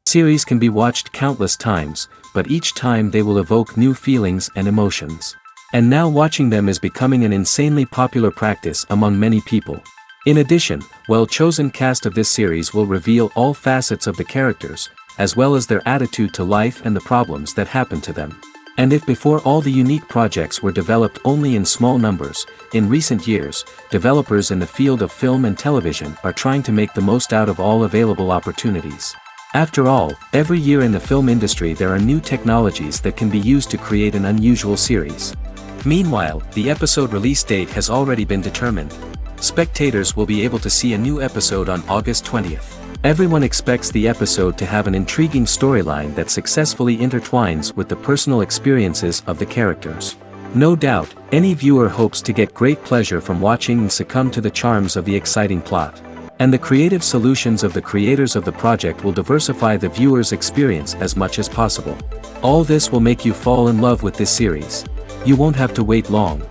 Series can be watched countless times, but each time they will evoke new feelings and emotions. And now watching them is becoming an insanely popular practice among many people. In addition, well-chosen cast of this series will reveal all facets of the characters, as well as their attitude to life and the problems that happen to them. And if before all the unique projects were developed only in small numbers, in recent years, developers in the field of film and television are trying to make the most out of all available opportunities. After all, every year in the film industry there are new technologies that can be used to create an unusual series. Meanwhile, the episode release date has already been determined. Spectators will be able to see a new episode on August 20th. Everyone expects the episode to have an intriguing storyline that successfully intertwines with the personal experiences of the characters. No doubt, any viewer hopes to get great pleasure from watching and succumb to the charms of the exciting plot. And the creative solutions of the creators of the project will diversify the viewer's experience as much as possible. All this will make you fall in love with this series. You won't have to wait long.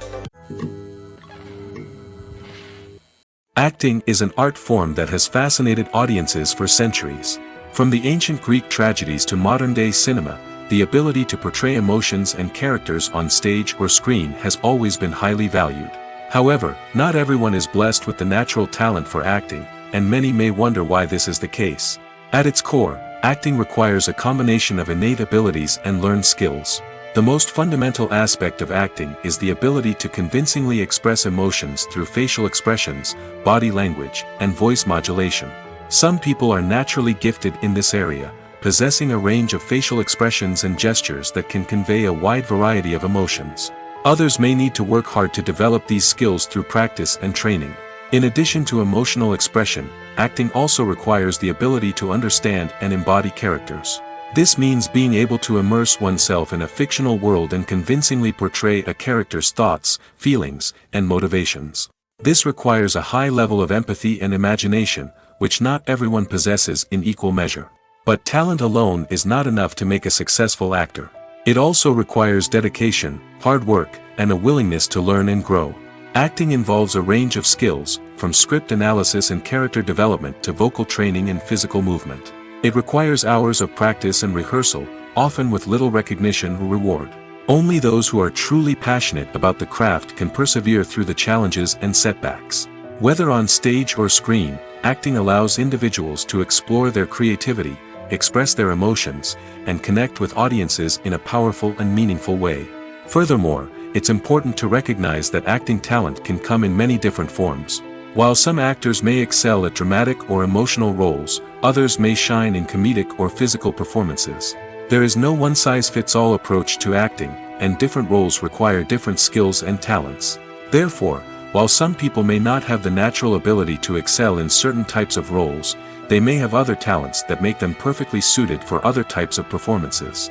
Acting is an art form that has fascinated audiences for centuries. From the ancient Greek tragedies to modern-day cinema, the ability to portray emotions and characters on stage or screen has always been highly valued. However, not everyone is blessed with the natural talent for acting, and many may wonder why this is the case. At its core, acting requires a combination of innate abilities and learned skills. The most fundamental aspect of acting is the ability to convincingly express emotions through facial expressions, body language, and voice modulation. Some people are naturally gifted in this area, possessing a range of facial expressions and gestures that can convey a wide variety of emotions. Others may need to work hard to develop these skills through practice and training. In addition to emotional expression, acting also requires the ability to understand and embody characters. This means being able to immerse oneself in a fictional world and convincingly portray a character's thoughts, feelings, and motivations. This requires a high level of empathy and imagination, which not everyone possesses in equal measure. But talent alone is not enough to make a successful actor. It also requires dedication, hard work, and a willingness to learn and grow. Acting involves a range of skills, from script analysis and character development to vocal training and physical movement. It requires hours of practice and rehearsal, often with little recognition or reward. Only those who are truly passionate about the craft can persevere through the challenges and setbacks. Whether on stage or screen, acting allows individuals to explore their creativity, express their emotions, and connect with audiences in a powerful and meaningful way. Furthermore, it's important to recognize that acting talent can come in many different forms. While some actors may excel at dramatic or emotional roles, others may shine in comedic or physical performances. There is no one-size-fits-all approach to acting, and different roles require different skills and talents. Therefore, while some people may not have the natural ability to excel in certain types of roles, they may have other talents that make them perfectly suited for other types of performances.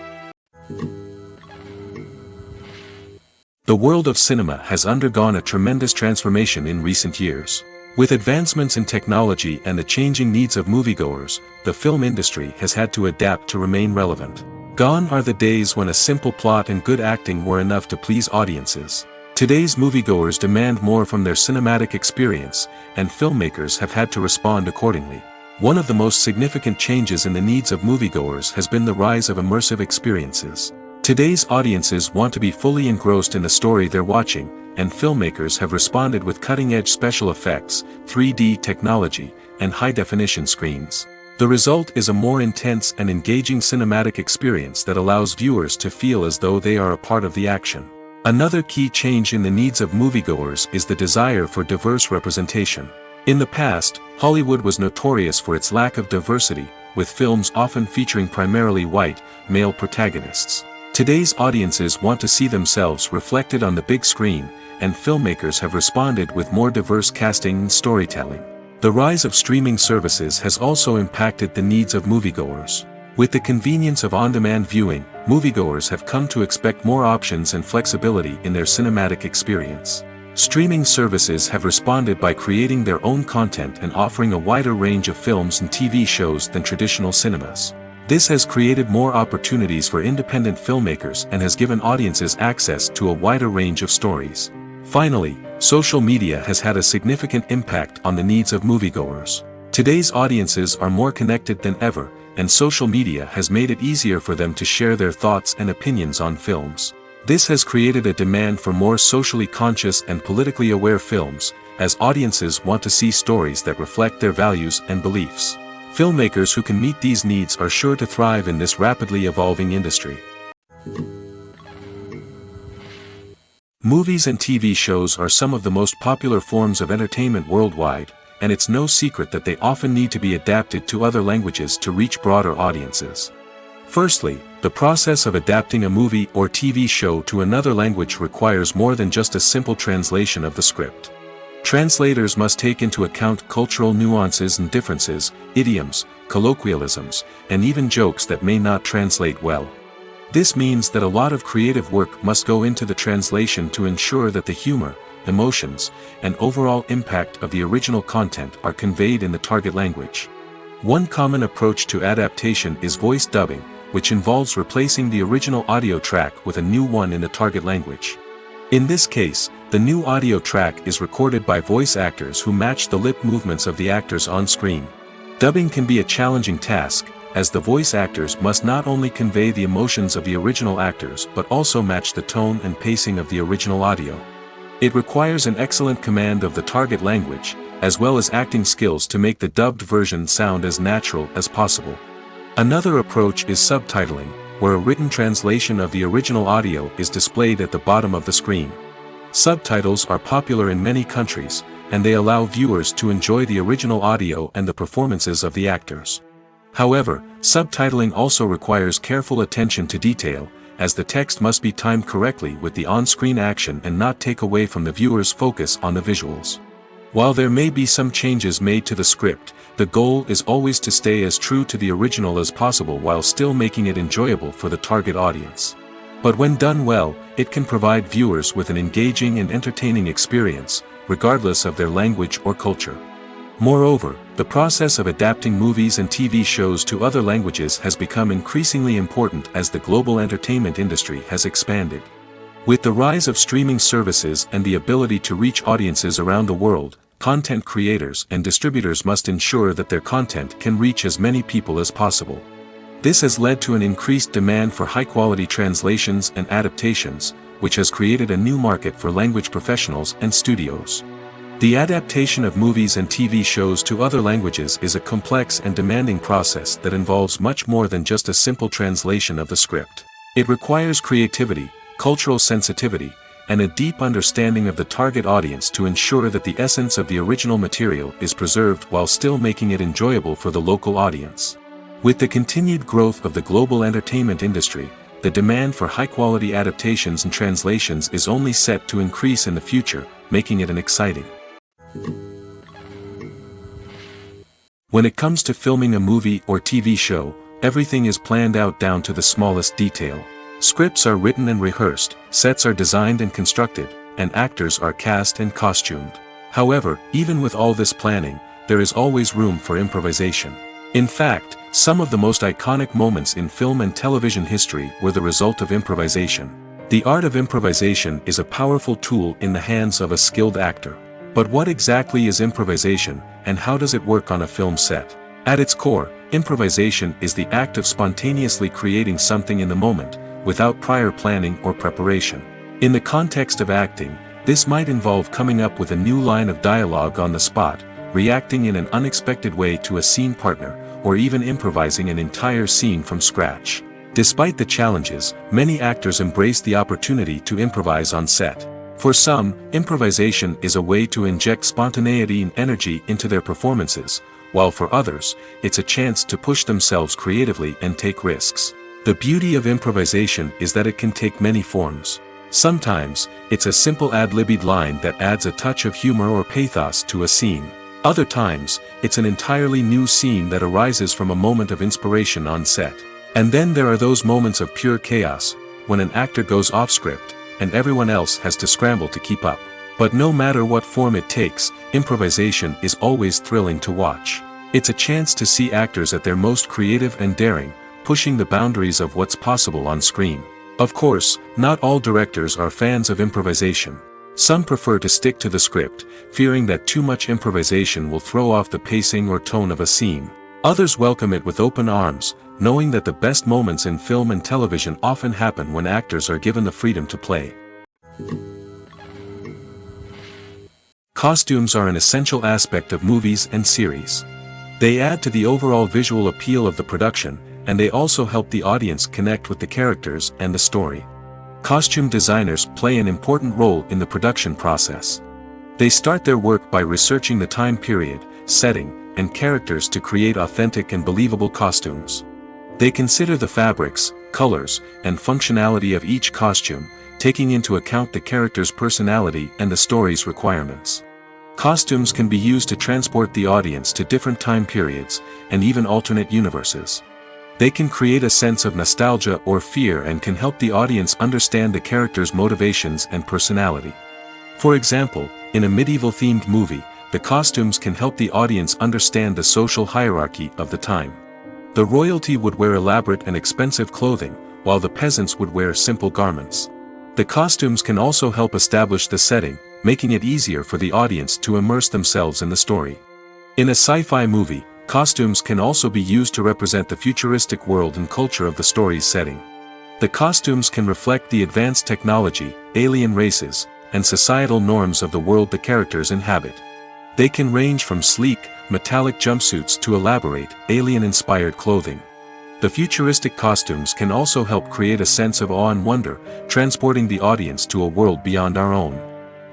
The world of cinema has undergone a tremendous transformation in recent years. With advancements in technology and the changing needs of moviegoers, the film industry has had to adapt to remain relevant. Gone are the days when a simple plot and good acting were enough to please audiences. Today's moviegoers demand more from their cinematic experience, and filmmakers have had to respond accordingly. One of the most significant changes in the needs of moviegoers has been the rise of immersive experiences. Today's audiences want to be fully engrossed in the story they're watching, and filmmakers have responded with cutting-edge special effects, 3D technology, and high-definition screens. The result is a more intense and engaging cinematic experience that allows viewers to feel as though they are a part of the action. Another key change in the needs of moviegoers is the desire for diverse representation. In the past, Hollywood was notorious for its lack of diversity, with films often featuring primarily white, male protagonists. Today's audiences want to see themselves reflected on the big screen, and filmmakers have responded with more diverse casting and storytelling. The rise of streaming services has also impacted the needs of moviegoers. With the convenience of on-demand viewing, moviegoers have come to expect more options and flexibility in their cinematic experience. Streaming services have responded by creating their own content and offering a wider range of films and TV shows than traditional cinemas. This has created more opportunities for independent filmmakers and has given audiences access to a wider range of stories. Finally, social media has had a significant impact on the needs of moviegoers. Today's audiences are more connected than ever, and social media has made it easier for them to share their thoughts and opinions on films. This has created a demand for more socially conscious and politically aware films, as audiences want to see stories that reflect their values and beliefs. Filmmakers who can meet these needs are sure to thrive in this rapidly evolving industry. Movies and TV shows are some of the most popular forms of entertainment worldwide, and it's no secret that they often need to be adapted to other languages to reach broader audiences. Firstly, the process of adapting a movie or TV show to another language requires more than just a simple translation of the script. Translators must take into account cultural nuances and differences, idioms, colloquialisms, and even jokes that may not translate well. This means that a lot of creative work must go into the translation to ensure that the humor, emotions, and overall impact of the original content are conveyed in the target language. One common approach to adaptation is voice dubbing, which involves replacing the original audio track with a new one in the target language. In this case, the new audio track is recorded by voice actors who match the lip movements of the actors on screen. Dubbing can be a challenging task, as the voice actors must not only convey the emotions of the original actors but also match the tone and pacing of the original audio. It requires an excellent command of the target language, as well as acting skills to make the dubbed version sound as natural as possible. Another approach is subtitling, where a written translation of the original audio is displayed at the bottom of the screen. Subtitles are popular in many countries, and they allow viewers to enjoy the original audio and the performances of the actors. However, subtitling also requires careful attention to detail, as the text must be timed correctly with the on-screen action and not take away from the viewer's focus on the visuals. While there may be some changes made to the script, the goal is always to stay as true to the original as possible while still making it enjoyable for the target audience. But when done well, it can provide viewers with an engaging and entertaining experience, regardless of their language or culture. Moreover, the process of adapting movies and TV shows to other languages has become increasingly important as the global entertainment industry has expanded. With the rise of streaming services and the ability to reach audiences around the world, content creators and distributors must ensure that their content can reach as many people as possible. This has led to an increased demand for high-quality translations and adaptations, which has created a new market for language professionals and studios. The adaptation of movies and TV shows to other languages is a complex and demanding process that involves much more than just a simple translation of the script. It requires creativity, cultural sensitivity, and a deep understanding of the target audience to ensure that the essence of the original material is preserved while still making it enjoyable for the local audience. With the continued growth of the global entertainment industry, the demand for high-quality adaptations and translations is only set to increase in the future, making it an exciting. When it comes to filming a movie or TV show, everything is planned out down to the smallest detail. Scripts are written and rehearsed, sets are designed and constructed, and actors are cast and costumed. However, even with all this planning, there is always room for improvisation. In fact, some of the most iconic moments in film and television history were the result of improvisation. The art of improvisation is a powerful tool in the hands of a skilled actor. But what exactly is improvisation, and how does it work on a film set? At its core, improvisation is the act of spontaneously creating something in the moment, without prior planning or preparation. In the context of acting, this might involve coming up with a new line of dialogue on the spot, reacting in an unexpected way to a scene partner, or even improvising an entire scene from scratch. Despite the challenges, many actors embrace the opportunity to improvise on set. For some, improvisation is a way to inject spontaneity and energy into their performances, while for others, it's a chance to push themselves creatively and take risks. The beauty of improvisation is that it can take many forms. Sometimes, it's a simple ad-libbed line that adds a touch of humor or pathos to a scene. Other times, it's an entirely new scene that arises from a moment of inspiration on set. And then there are those moments of pure chaos, when an actor goes off script, and everyone else has to scramble to keep up. But no matter what form it takes, improvisation is always thrilling to watch. It's a chance to see actors at their most creative and daring, pushing the boundaries of what's possible on screen. Of course, not all directors are fans of improvisation. Some prefer to stick to the script, fearing that too much improvisation will throw off the pacing or tone of a scene. Others welcome it with open arms, knowing that the best moments in film and television often happen when actors are given the freedom to play. Costumes are an essential aspect of movies and series. They add to the overall visual appeal of the production, and they also help the audience connect with the characters and the story. Costume designers play an important role in the production process. They start their work by researching the time period, setting, and characters to create authentic and believable costumes. They consider the fabrics, colors, and functionality of each costume, taking into account the character's personality and the story's requirements. Costumes can be used to transport the audience to different time periods, and even alternate universes. They can create a sense of nostalgia or fear and can help the audience understand the character's motivations and personality. For example, in a medieval-themed movie, the costumes can help the audience understand the social hierarchy of the time. The royalty would wear elaborate and expensive clothing, while the peasants would wear simple garments. The costumes can also help establish the setting, making it easier for the audience to immerse themselves in the story. In a sci-fi movie, costumes can also be used to represent the futuristic world and culture of the story's setting. The costumes can reflect the advanced technology, alien races, and societal norms of the world the characters inhabit. They can range from sleek, metallic jumpsuits to elaborate, alien-inspired clothing. The futuristic costumes can also help create a sense of awe and wonder, transporting the audience to a world beyond our own.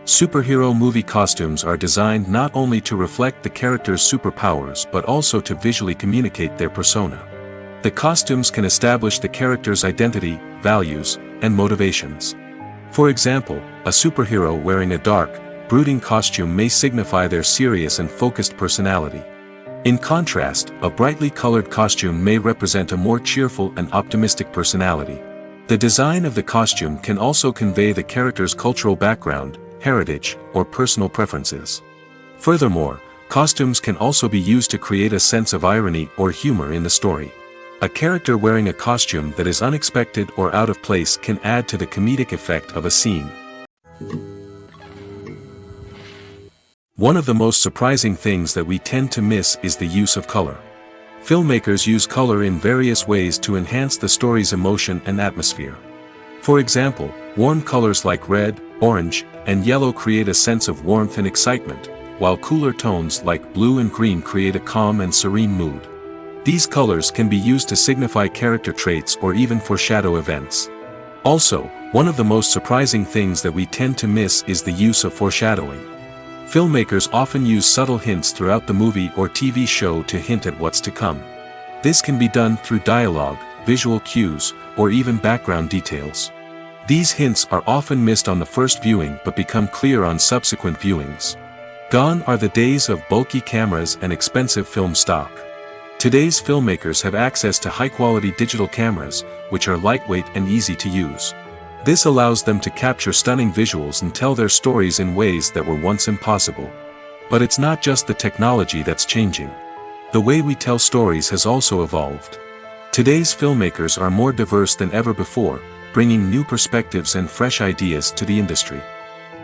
Superhero movie costumes are designed not only to reflect the character's superpowers but also to visually communicate their persona. The costumes can establish the character's identity, values, and motivations. For example, a superhero wearing a dark, brooding costume may signify their serious and focused personality. In contrast, a brightly colored costume may represent a more cheerful and optimistic personality. The design of the costume can also convey the character's cultural background, heritage, or personal preferences. Furthermore, costumes can also be used to create a sense of irony or humor in the story. A character wearing a costume that is unexpected or out of place can add to the comedic effect of a scene. One of the most surprising things that we tend to miss is the use of color. Filmmakers use color in various ways to enhance the story's emotion and atmosphere. For example, warm colors like red, orange, and yellow create a sense of warmth and excitement, while cooler tones like blue and green create a calm and serene mood. These colors can be used to signify character traits or even foreshadow events. Also, one of the most surprising things that we tend to miss is the use of foreshadowing. Filmmakers often use subtle hints throughout the movie or TV show to hint at what's to come. This can be done through dialogue, visual cues, or even background details. These hints are often missed on the first viewing but become clear on subsequent viewings. Gone are the days of bulky cameras and expensive film stock. Today's filmmakers have access to high-quality digital cameras, which are lightweight and easy to use. This allows them to capture stunning visuals and tell their stories in ways that were once impossible. But it's not just the technology that's changing. The way we tell stories has also evolved. Today's filmmakers are more diverse than ever before, bringing new perspectives and fresh ideas to the industry.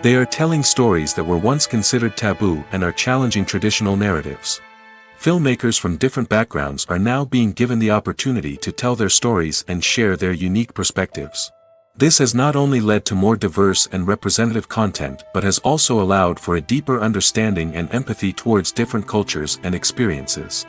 They are telling stories that were once considered taboo and are challenging traditional narratives. Filmmakers from different backgrounds are now being given the opportunity to tell their stories and share their unique perspectives. This has not only led to more diverse and representative content but has also allowed for a deeper understanding and empathy towards different cultures and experiences.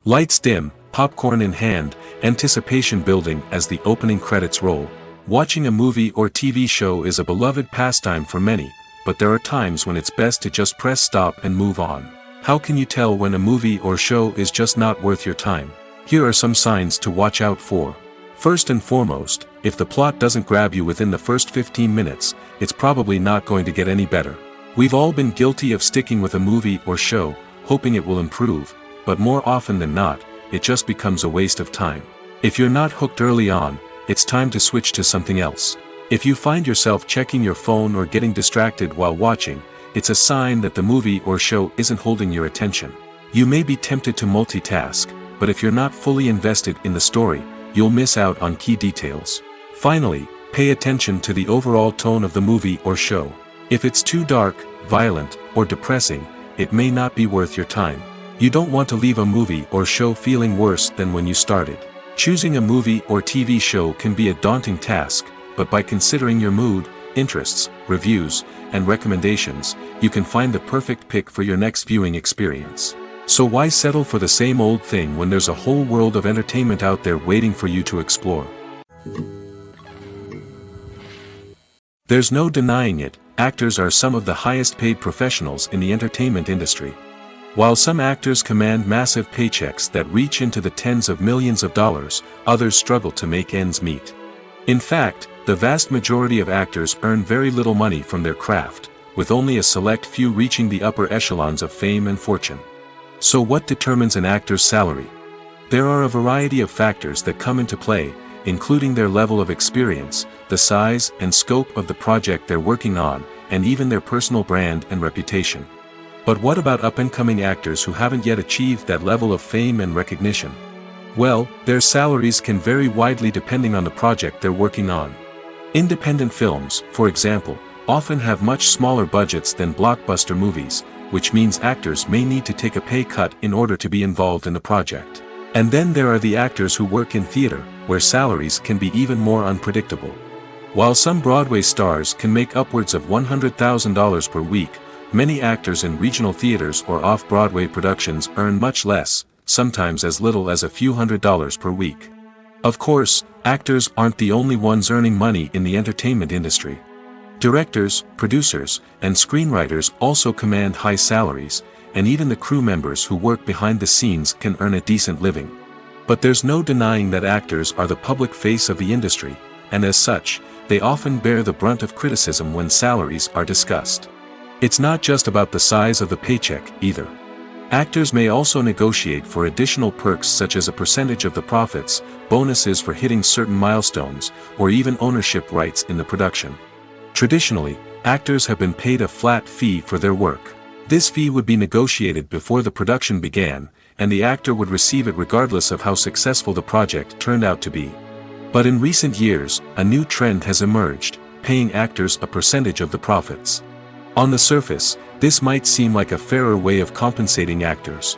Lights dim, popcorn in hand, anticipation building as the opening credits roll. Watching a movie or TV show is a beloved pastime for many, but there are times when it's best to just press stop and move on. How can you tell when a movie or show is just not worth your time? Here are some signs to watch out for. First and foremost, if the plot doesn't grab you within the first 15 minutes, it's probably not going to get any better. We've all been guilty of sticking with a movie or show, hoping it will improve, but more often than not, it just becomes a waste of time. If you're not hooked early on, it's time to switch to something else. If you find yourself checking your phone or getting distracted while watching, it's a sign that the movie or show isn't holding your attention. You may be tempted to multitask, but if you're not fully invested in the story, you'll miss out on key details. Finally, pay attention to the overall tone of the movie or show. If it's too dark, violent, or depressing, it may not be worth your time. You don't want to leave a movie or show feeling worse than when you started. Choosing a movie or TV show can be a daunting task, but by considering your mood, interests, reviews, and recommendations, you can find the perfect pick for your next viewing experience. So why settle for the same old thing when there's a whole world of entertainment out there waiting for you to explore? There's no denying it, actors are some of the highest paid professionals in the entertainment industry. While some actors command massive paychecks that reach into the tens of millions of dollars, others struggle to make ends meet. In fact, the vast majority of actors earn very little money from their craft, with only a select few reaching the upper echelons of fame and fortune. So what determines an actor's salary? There are a variety of factors that come into play, including their level of experience, the size and scope of the project they're working on, and even their personal brand and reputation. But what about up-and-coming actors who haven't yet achieved that level of fame and recognition? Well, their salaries can vary widely depending on the project they're working on. Independent films, for example, often have much smaller budgets than blockbuster movies, which means actors may need to take a pay cut in order to be involved in the project. And then there are the actors who work in theater, where salaries can be even more unpredictable. While some Broadway stars can make upwards of $100,000 per week, many actors in regional theaters or off-Broadway productions earn much less, sometimes as little as a few $100s per week. Of course, actors aren't the only ones earning money in the entertainment industry. Directors, producers, and screenwriters also command high salaries, and even the crew members who work behind the scenes can earn a decent living. But there's no denying that actors are the public face of the industry, and as such, they often bear the brunt of criticism when salaries are discussed. It's not just about the size of the paycheck, either. Actors may also negotiate for additional perks such as a percentage of the profits, bonuses for hitting certain milestones, or even ownership rights in the production. Traditionally, actors have been paid a flat fee for their work. This fee would be negotiated before the production began, and the actor would receive it regardless of how successful the project turned out to be. But in recent years, a new trend has emerged, paying actors a percentage of the profits. On the surface, this might seem like a fairer way of compensating actors.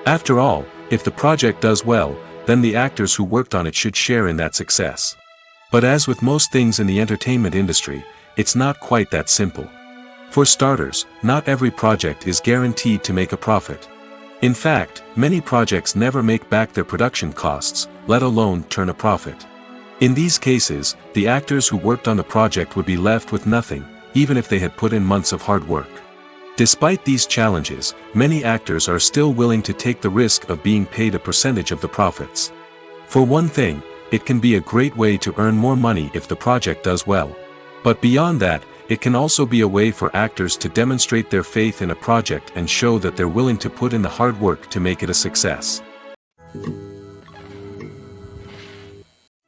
After all, if the project does well, then the actors who worked on it should share in that success. But as with most things in the entertainment industry, it's not quite that simple. For starters, not every project is guaranteed to make a profit. In fact, many projects never make back their production costs, let alone turn a profit. In these cases, the actors who worked on the project would be left with nothing, even if they had put in months of hard work. Despite these challenges, many actors are still willing to take the risk of being paid a percentage of the profits. For one thing, it can be a great way to earn more money if the project does well. But beyond that, it can also be a way for actors to demonstrate their faith in a project and show that they're willing to put in the hard work to make it a success.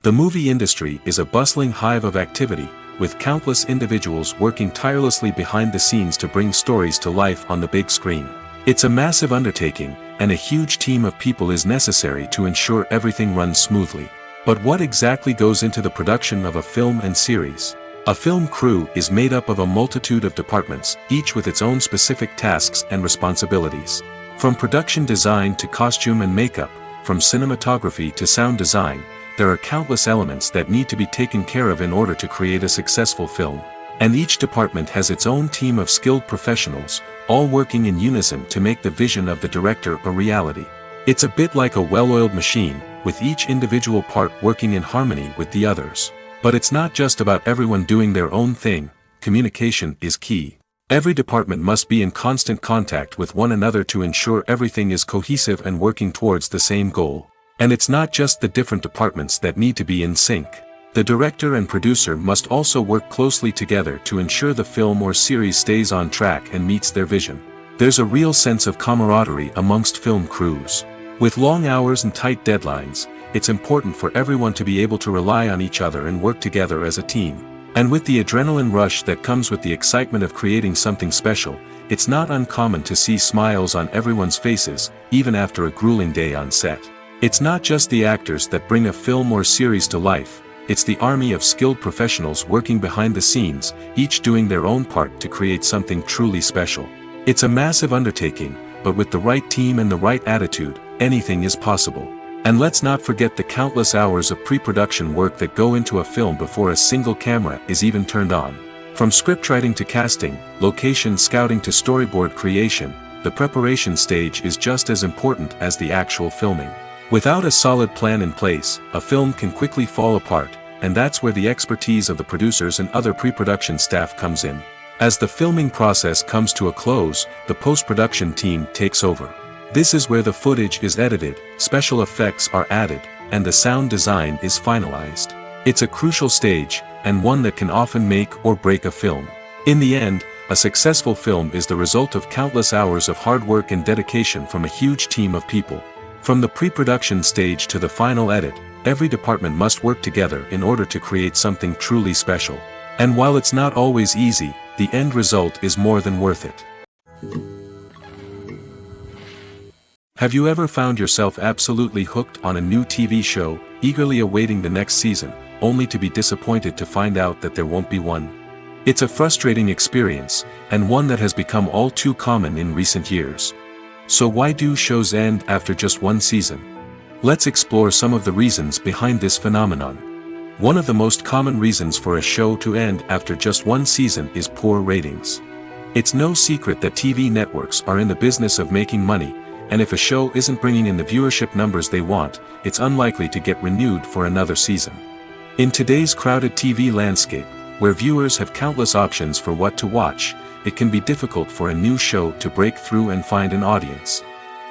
The movie industry is a bustling hive of activity, with countless individuals working tirelessly behind the scenes to bring stories to life on the big screen. It's a massive undertaking, and a huge team of people is necessary to ensure everything runs smoothly. But what exactly goes into the production of a film and series? A film crew is made up of a multitude of departments, each with its own specific tasks and responsibilities. From production design to costume and makeup, from cinematography to sound design, there are countless elements that need to be taken care of in order to create a successful film. And each department has its own team of skilled professionals, all working in unison to make the vision of the director a reality. It's a bit like a well-oiled machine, with each individual part working in harmony with the others. But it's not just about everyone doing their own thing. Communication is key. Every department must be in constant contact with one another to ensure everything is cohesive and working towards the same goal. And it's not just the different departments that need to be in sync. The director and producer must also work closely together to ensure the film or series stays on track and meets their vision. There's a real sense of camaraderie amongst film crews. With long hours and tight deadlines, it's important for everyone to be able to rely on each other and work together as a team. And with the adrenaline rush that comes with the excitement of creating something special, it's not uncommon to see smiles on everyone's faces, even after a grueling day on set. It's not just the actors that bring a film or series to life, it's the army of skilled professionals working behind the scenes, each doing their own part to create something truly special. It's a massive undertaking, but with the right team and the right attitude, anything is possible. And let's not forget the countless hours of pre-production work that go into a film before a single camera is even turned on. From scriptwriting to casting, location scouting to storyboard creation, the preparation stage is just as important as the actual filming. Without a solid plan in place, a film can quickly fall apart, and that's where the expertise of the producers and other pre-production staff comes in. As the filming process comes to a close, the post-production team takes over. This is where the footage is edited, special effects are added, and the sound design is finalized. It's a crucial stage, and one that can often make or break a film. In the end, a successful film is the result of countless hours of hard work and dedication from a huge team of people. From the pre-production stage to the final edit, every department must work together in order to create something truly special. And while it's not always easy, the end result is more than worth it. Have you ever found yourself absolutely hooked on a new TV show, eagerly awaiting the next season, only to be disappointed to find out that there won't be one? It's a frustrating experience, and one that has become all too common in recent years. So why do shows end after just one season? Let's explore some of the reasons behind this phenomenon. One of the most common reasons for a show to end after just one season is poor ratings. It's no secret that TV networks are in the business of making money, and if a show isn't bringing in the viewership numbers they want, it's unlikely to get renewed for another season. In today's crowded TV landscape, where viewers have countless options for what to watch, it can be difficult for a new show to break through and find an audience.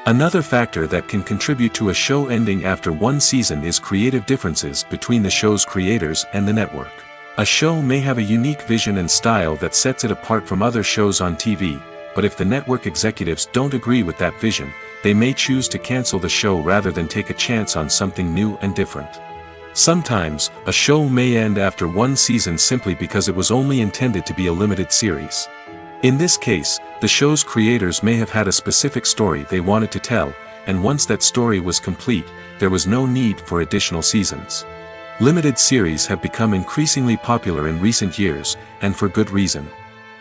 Another factor that can contribute to a show ending after one season is creative differences between the show's creators and the network. A show may have a unique vision and style that sets it apart from other shows on TV, but if the network executives don't agree with that vision, they may choose to cancel the show rather than take a chance on something new and different. Sometimes, a show may end after one season simply because it was only intended to be a limited series. In this case, the show's creators may have had a specific story they wanted to tell, and once that story was complete, there was no need for additional seasons. Limited series have become increasingly popular in recent years, and for good reason.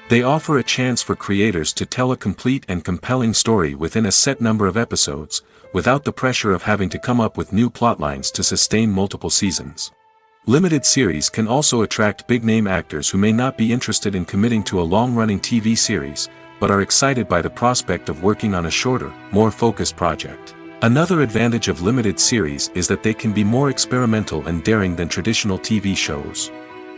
They offer a chance for creators to tell a complete and compelling story within a set number of episodes, without the pressure of having to come up with new plotlines to sustain multiple seasons. Limited series can also attract big-name actors who may not be interested in committing to a long-running TV series, but are excited by the prospect of working on a shorter, more focused project. Another advantage of limited series is that they can be more experimental and daring than traditional TV shows.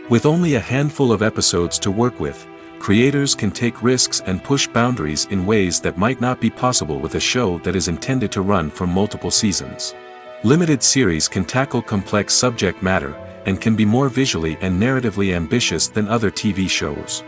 With only a handful of episodes to work with, creators can take risks and push boundaries in ways that might not be possible with a show that is intended to run for multiple seasons. Limited series can tackle complex subject matter, and can be more visually and narratively ambitious than other TV shows.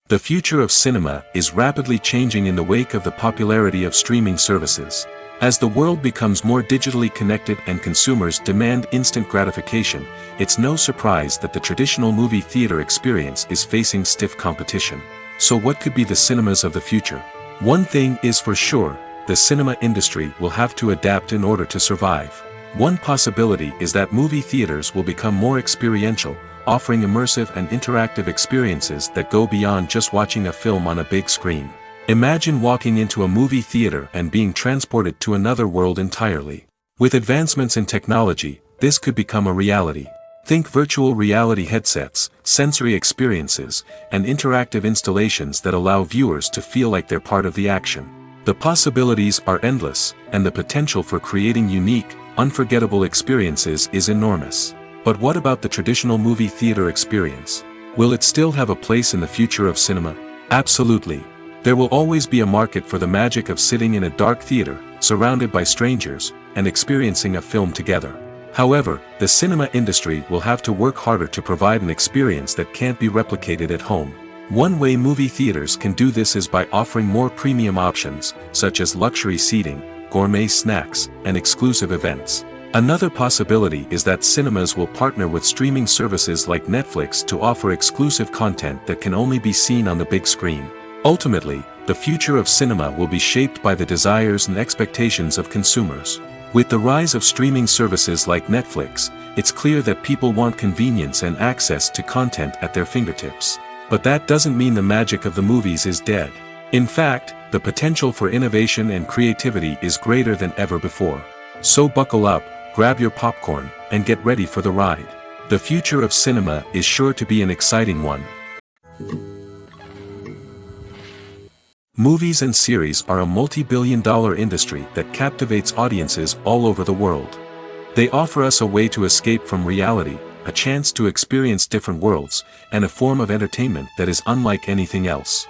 The future of cinema is rapidly changing in the wake of the popularity of streaming services. As the world becomes more digitally connected and consumers demand instant gratification, it's no surprise that the traditional movie theater experience is facing stiff competition. So what could be the cinemas of the future? One thing is for sure, the cinema industry will have to adapt in order to survive. One possibility is that movie theaters will become more experiential, offering immersive and interactive experiences that go beyond just watching a film on a big screen. Imagine walking into a movie theater and being transported to another world entirely. With advancements in technology, this could become a reality. Think virtual reality headsets, sensory experiences, and interactive installations that allow viewers to feel like they're part of the action. The possibilities are endless, and the potential for creating unique, unforgettable experiences is enormous. But what about the traditional movie theater experience? Will it still have a place in the future of cinema? Absolutely. There will always be a market for the magic of sitting in a dark theater, surrounded by strangers, and experiencing a film together. However, the cinema industry will have to work harder to provide an experience that can't be replicated at home. One way movie theaters can do this is by offering more premium options, such as luxury seating, gourmet snacks, and exclusive events. Another possibility is that cinemas will partner with streaming services like Netflix to offer exclusive content that can only be seen on the big screen. Ultimately, the future of cinema will be shaped by the desires and expectations of consumers. With the rise of streaming services like Netflix, it's clear that people want convenience and access to content at their fingertips. But that doesn't mean the magic of the movies is dead. In fact, the potential for innovation and creativity is greater than ever before. So buckle up, grab your popcorn, and get ready for the ride. The future of cinema is sure to be an exciting one. Movies and series are a multi-billion-dollar industry that captivates audiences all over the world. They offer us a way to escape from reality, a chance to experience different worlds, and a form of entertainment that is unlike anything else.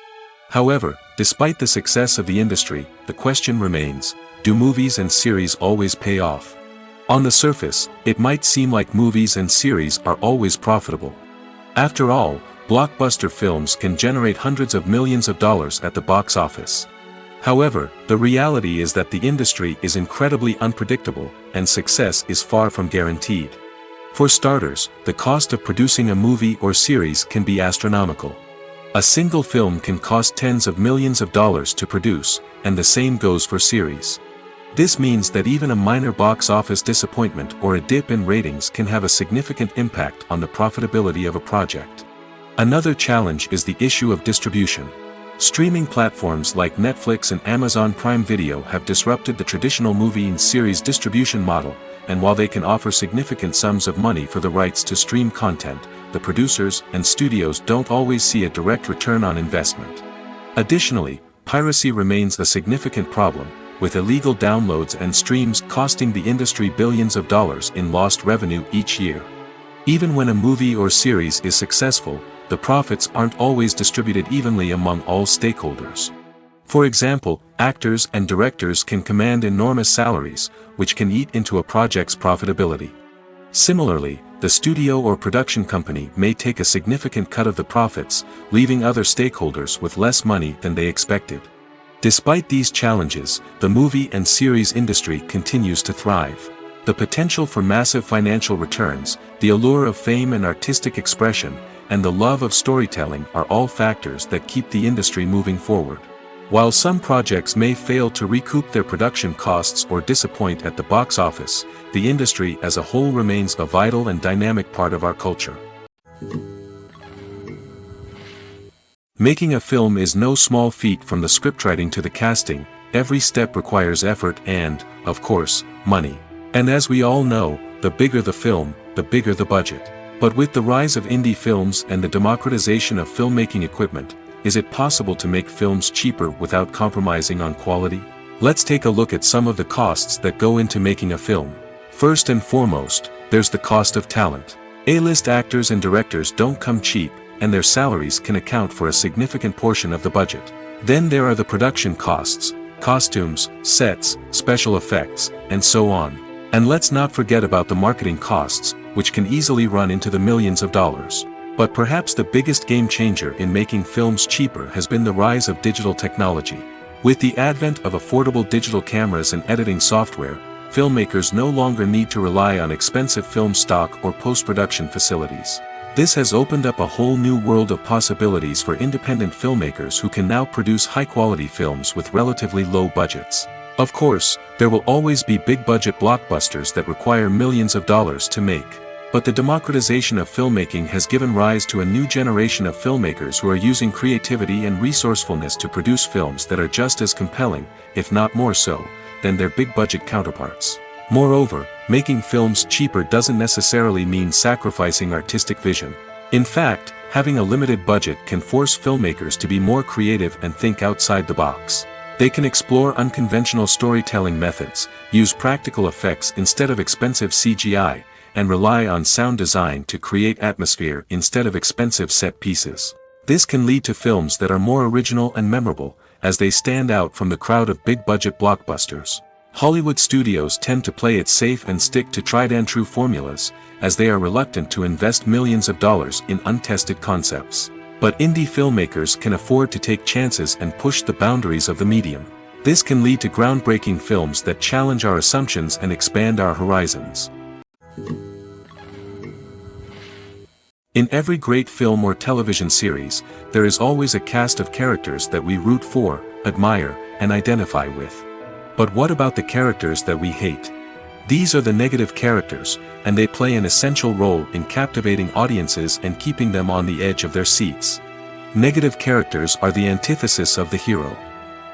However, despite the success of the industry, the question remains, do movies and series always pay off? On the surface, it might seem like movies and series are always profitable. After all, blockbuster films can generate hundreds of millions of dollars at the box office. However, the reality is that the industry is incredibly unpredictable, and success is far from guaranteed. For starters, the cost of producing a movie or series can be astronomical. A single film can cost tens of millions of dollars to produce, and the same goes for series. This means that even a minor box office disappointment or a dip in ratings can have a significant impact on the profitability of a project. Another challenge is the issue of distribution. Streaming platforms like Netflix and Amazon Prime Video have disrupted the traditional movie and series distribution model, and while they can offer significant sums of money for the rights to stream content, the producers and studios don't always see a direct return on investment. Additionally, piracy remains a significant problem, with illegal downloads and streams costing the industry billions of dollars in lost revenue each year. Even when a movie or series is successful, the profits aren't always distributed evenly among all stakeholders. For example, actors and directors can command enormous salaries, which can eat into a project's profitability. Similarly, the studio or production company may take a significant cut of the profits, leaving other stakeholders with less money than they expected. Despite these challenges, the movie and series industry continues to thrive. The potential for massive financial returns, the allure of fame and artistic expression, and the love of storytelling are all factors that keep the industry moving forward. While some projects may fail to recoup their production costs or disappoint at the box office, the industry as a whole remains a vital and dynamic part of our culture. Making a film is no small feat. From the scriptwriting to the casting, every step requires effort and, of course, money. And as we all know, the bigger the film, the bigger the budget. But with the rise of indie films and the democratization of filmmaking equipment, is it possible to make films cheaper without compromising on quality? Let's take a look at some of the costs that go into making a film. First and foremost, there's the cost of talent. A-list actors and directors don't come cheap, and their salaries can account for a significant portion of the budget. Then there are the production costs, costumes, sets, special effects, and so on. And let's not forget about the marketing costs, which can easily run into the millions of dollars. But perhaps the biggest game changer in making films cheaper has been the rise of digital technology. With the advent of affordable digital cameras and editing software, filmmakers no longer need to rely on expensive film stock or post-production facilities. This has opened up a whole new world of possibilities for independent filmmakers who can now produce high-quality films with relatively low budgets. Of course, there will always be big-budget blockbusters that require millions of dollars to make. But the democratization of filmmaking has given rise to a new generation of filmmakers who are using creativity and resourcefulness to produce films that are just as compelling, if not more so, than their big-budget counterparts. Moreover, making films cheaper doesn't necessarily mean sacrificing artistic vision. In fact, having a limited budget can force filmmakers to be more creative and think outside the box. They can explore unconventional storytelling methods, use practical effects instead of expensive CGI, and rely on sound design to create atmosphere instead of expensive set pieces. This can lead to films that are more original and memorable, as they stand out from the crowd of big-budget blockbusters. Hollywood studios tend to play it safe and stick to tried-and-true formulas, as they are reluctant to invest millions of dollars in untested concepts. But indie filmmakers can afford to take chances and push the boundaries of the medium. This can lead to groundbreaking films that challenge our assumptions and expand our horizons. In every great film or television series, there is always a cast of characters that we root for, admire, and identify with. But what about the characters that we hate? These are the negative characters, and they play an essential role in captivating audiences and keeping them on the edge of their seats. Negative characters are the antithesis of the hero.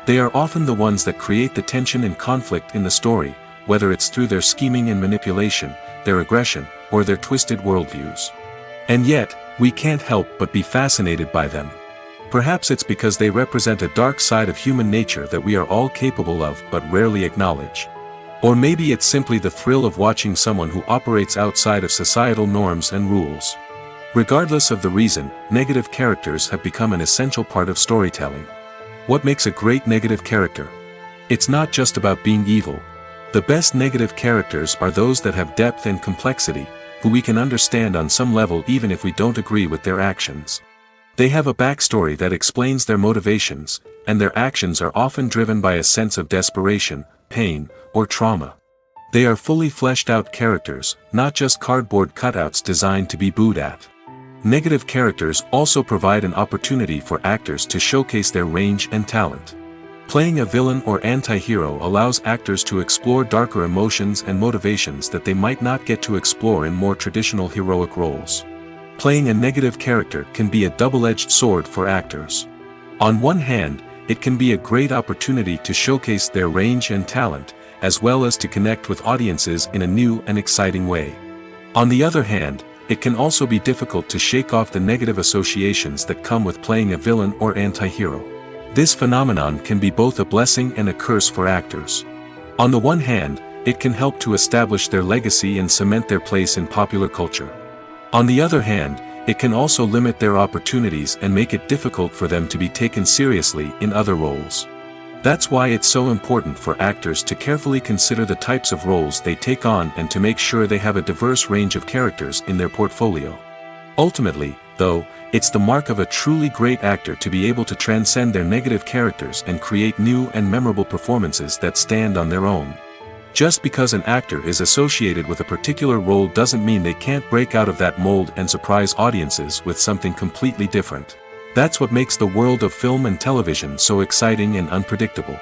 They are often the ones that create the tension and conflict in the story, whether it's through their scheming and manipulation, their aggression, or their twisted worldviews. And yet, we can't help but be fascinated by them. Perhaps it's because they represent a dark side of human nature that we are all capable of but rarely acknowledge. Or maybe it's simply the thrill of watching someone who operates outside of societal norms and rules. Regardless of the reason, negative characters have become an essential part of storytelling. What makes a great negative character? It's not just about being evil. The best negative characters are those that have depth and complexity, who we can understand on some level even if we don't agree with their actions. They have a backstory that explains their motivations, and their actions are often driven by a sense of desperation, pain, or trauma. They are fully fleshed out characters, not just cardboard cutouts designed to be booed at. Negative characters also provide an opportunity for actors to showcase their range and talent. Playing a villain or anti-hero allows actors to explore darker emotions and motivations that they might not get to explore in more traditional heroic roles. Playing a negative character can be a double-edged sword for actors. On one hand, it can be a great opportunity to showcase their range and talent, as well as to connect with audiences in a new and exciting way. On the other hand, it can also be difficult to shake off the negative associations that come with playing a villain or anti-hero. This phenomenon can be both a blessing and a curse for actors. On the one hand, it can help to establish their legacy and cement their place in popular culture. On the other hand, it can also limit their opportunities and make it difficult for them to be taken seriously in other roles. That's why it's so important for actors to carefully consider the types of roles they take on and to make sure they have a diverse range of characters in their portfolio. Ultimately, though, it's the mark of a truly great actor to be able to transcend their negative characters and create new and memorable performances that stand on their own. Just because an actor is associated with a particular role doesn't mean they can't break out of that mold and surprise audiences with something completely different. That's what makes the world of film and television so exciting and unpredictable.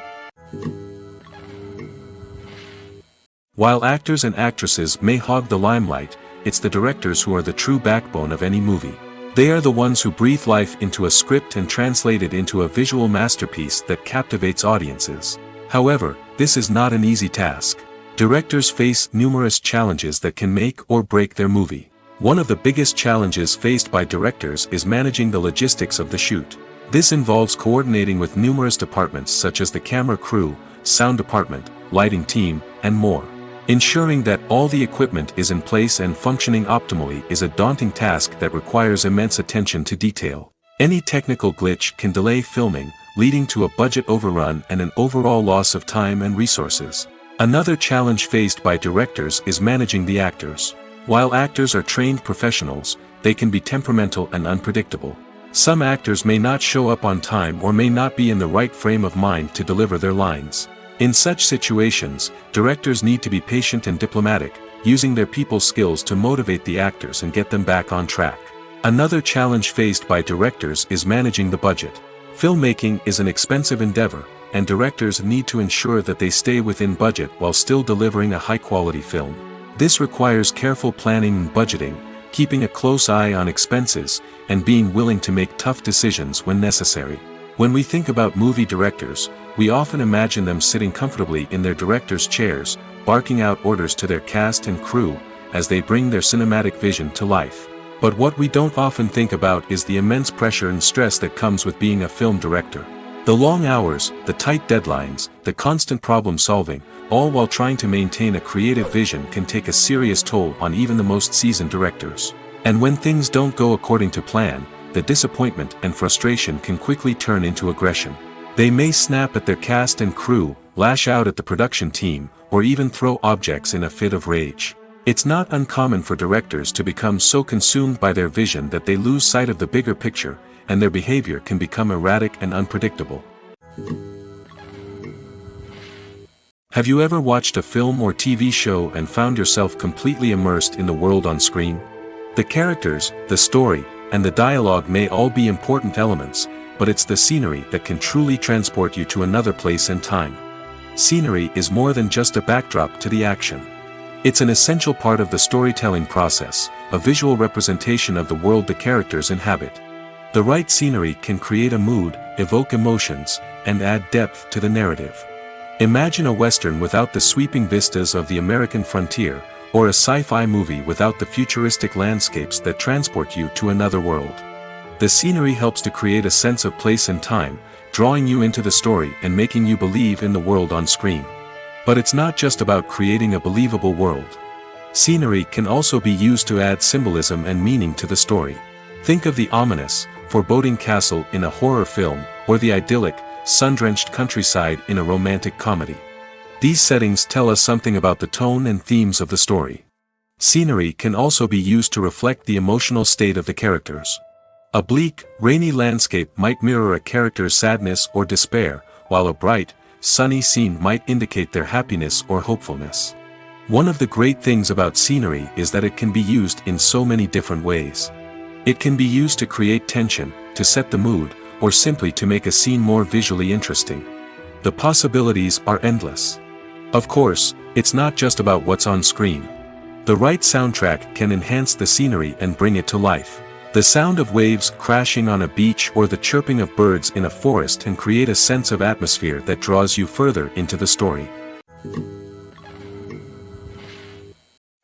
While actors and actresses may hog the limelight, it's the directors who are the true backbone of any movie. They are the ones who breathe life into a script and translate it into a visual masterpiece that captivates audiences. However, this is not an easy task. Directors face numerous challenges that can make or break their movie. One of the biggest challenges faced by directors is managing the logistics of the shoot. This involves coordinating with numerous departments such as the camera crew, sound department, lighting team, and more. Ensuring that all the equipment is in place and functioning optimally is a daunting task that requires immense attention to detail. Any technical glitch can delay filming, leading to a budget overrun and an overall loss of time and resources. Another challenge faced by directors is managing the actors. While actors are trained professionals, they can be temperamental and unpredictable. Some actors may not show up on time or may not be in the right frame of mind to deliver their lines. In such situations, directors need to be patient and diplomatic, using their people skills to motivate the actors and get them back on track. Another challenge faced by directors is managing the budget. Filmmaking is an expensive endeavor, and directors need to ensure that they stay within budget while still delivering a high-quality film. This requires careful planning and budgeting, keeping a close eye on expenses, and being willing to make tough decisions when necessary. When we think about movie directors, we often imagine them sitting comfortably in their director's chairs, barking out orders to their cast and crew, as they bring their cinematic vision to life. But what we don't often think about is the immense pressure and stress that comes with being a film director. The long hours, the tight deadlines, the constant problem solving, all while trying to maintain a creative vision can take a serious toll on even the most seasoned directors. And when things don't go according to plan, the disappointment and frustration can quickly turn into aggression. They may snap at their cast and crew, lash out at the production team, or even throw objects in a fit of rage. It's not uncommon for directors to become so consumed by their vision that they lose sight of the bigger picture, and their behavior can become erratic and unpredictable. Have you ever watched a film or TV show and found yourself completely immersed in the world on screen? The characters, the story, and the dialogue may all be important elements, but it's the scenery that can truly transport you to another place and time. Scenery is more than just a backdrop to the action. It's an essential part of the storytelling process, a visual representation of the world the characters inhabit. The right scenery can create a mood, evoke emotions, and add depth to the narrative. Imagine a Western without the sweeping vistas of the American frontier, or a sci-fi movie without the futuristic landscapes that transport you to another world. The scenery helps to create a sense of place and time, drawing you into the story and making you believe in the world on screen. But it's not just about creating a believable world. Scenery can also be used to add symbolism and meaning to the story. Think of the ominous, foreboding castle in a horror film, or the idyllic, sun-drenched countryside in a romantic comedy. These settings tell us something about the tone and themes of the story. Scenery can also be used to reflect the emotional state of the characters. A bleak, rainy landscape might mirror a character's sadness or despair, while a bright, sunny scene might indicate their happiness or hopefulness. One of the great things about scenery is that it can be used in so many different ways. It can be used to create tension, to set the mood, or simply to make a scene more visually interesting. The possibilities are endless. Of course, it's not just about what's on screen. The right soundtrack can enhance the scenery and bring it to life. The sound of waves crashing on a beach or the chirping of birds in a forest can create a sense of atmosphere that draws you further into the story.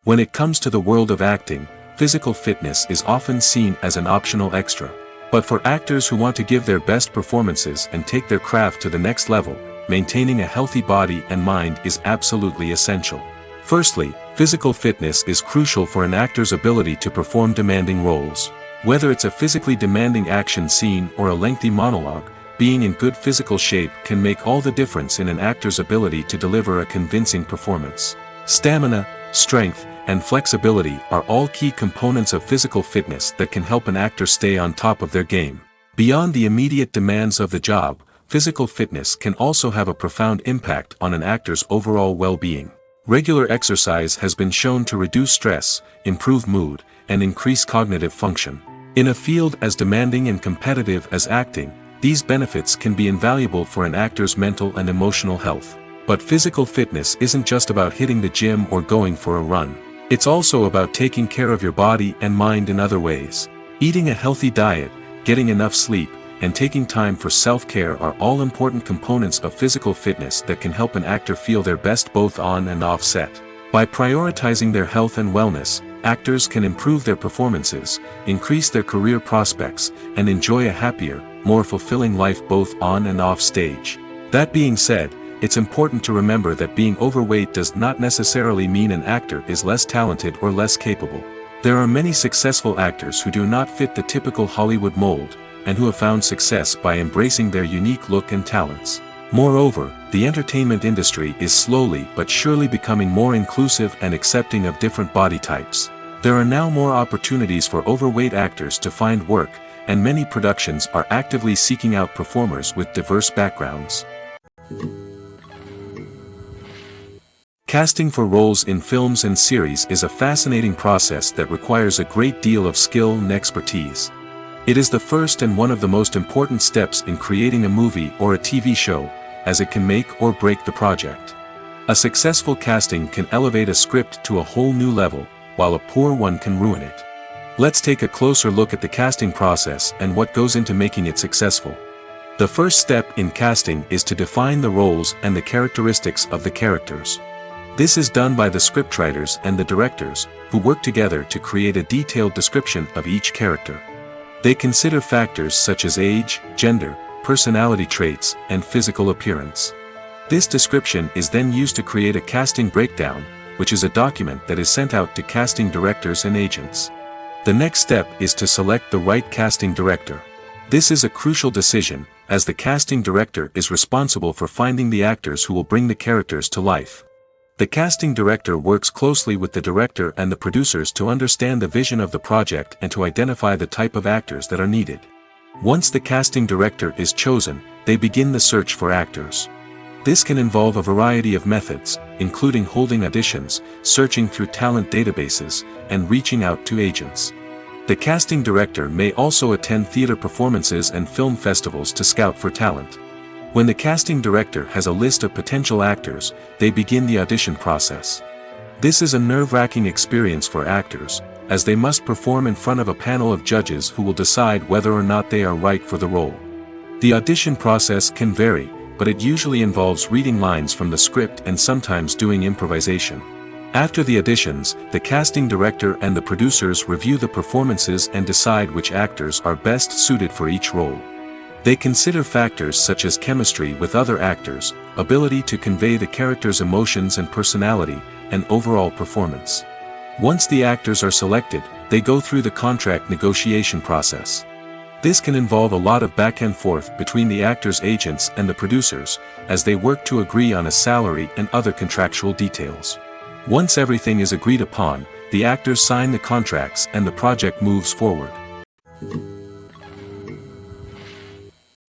When it comes to the world of acting, physical fitness is often seen as an optional extra. But for actors who want to give their best performances and take their craft to the next level, maintaining a healthy body and mind is absolutely essential. Firstly, physical fitness is crucial for an actor's ability to perform demanding roles. Whether it's a physically demanding action scene or a lengthy monologue, being in good physical shape can make all the difference in an actor's ability to deliver a convincing performance. Stamina, strength, and flexibility are all key components of physical fitness that can help an actor stay on top of their game. Beyond the immediate demands of the job, physical fitness can also have a profound impact on an actor's overall well-being. Regular exercise has been shown to reduce stress, improve mood, and increase cognitive function. In a field as demanding and competitive as acting, these benefits can be invaluable for an actor's mental and emotional health. But physical fitness isn't just about hitting the gym or going for a run. It's also about taking care of your body and mind in other ways. Eating a healthy diet, getting enough sleep, and taking time for self-care are all important components of physical fitness that can help an actor feel their best both on and off set. By prioritizing their health and wellness, actors can improve their performances, increase their career prospects, and enjoy a happier, more fulfilling life both on and off stage. That being said, it's important to remember that being overweight does not necessarily mean an actor is less talented or less capable. There are many successful actors who do not fit the typical Hollywood mold, and who have found success by embracing their unique look and talents. Moreover, the entertainment industry is slowly but surely becoming more inclusive and accepting of different body types. There are now more opportunities for overweight actors to find work, and many productions are actively seeking out performers with diverse backgrounds. Casting for roles in films and series is a fascinating process that requires a great deal of skill and expertise. It is the first and one of the most important steps in creating a movie or a TV show, as it can make or break the project. A successful casting can elevate a script to a whole new level, while a poor one can ruin it. Let's take a closer look at the casting process and what goes into making it successful. The first step in casting is to define the roles and the characteristics of the characters. This is done by the scriptwriters and the directors, who work together to create a detailed description of each character. They consider factors such as age, gender, personality traits, and physical appearance. This description is then used to create a casting breakdown, which is a document that is sent out to casting directors and agents. The next step is to select the right casting director. This is a crucial decision, as the casting director is responsible for finding the actors who will bring the characters to life. The casting director works closely with the director and the producers to understand the vision of the project and to identify the type of actors that are needed. Once the casting director is chosen, they begin the search for actors. This can involve a variety of methods, including holding auditions, searching through talent databases, and reaching out to agents. The casting director may also attend theater performances and film festivals to scout for talent. When the casting director has a list of potential actors, they begin the audition process. This is a nerve-wracking experience for actors, as they must perform in front of a panel of judges who will decide whether or not they are right for the role. The audition process can vary, but it usually involves reading lines from the script and sometimes doing improvisation. After the auditions, the casting director and the producers review the performances and decide which actors are best suited for each role. They consider factors such as chemistry with other actors, ability to convey the character's emotions and personality, and overall performance. Once the actors are selected, they go through the contract negotiation process. This can involve a lot of back and forth between the actors' agents and the producers, as they work to agree on a salary and other contractual details. Once everything is agreed upon, the actors sign the contracts and the project moves forward.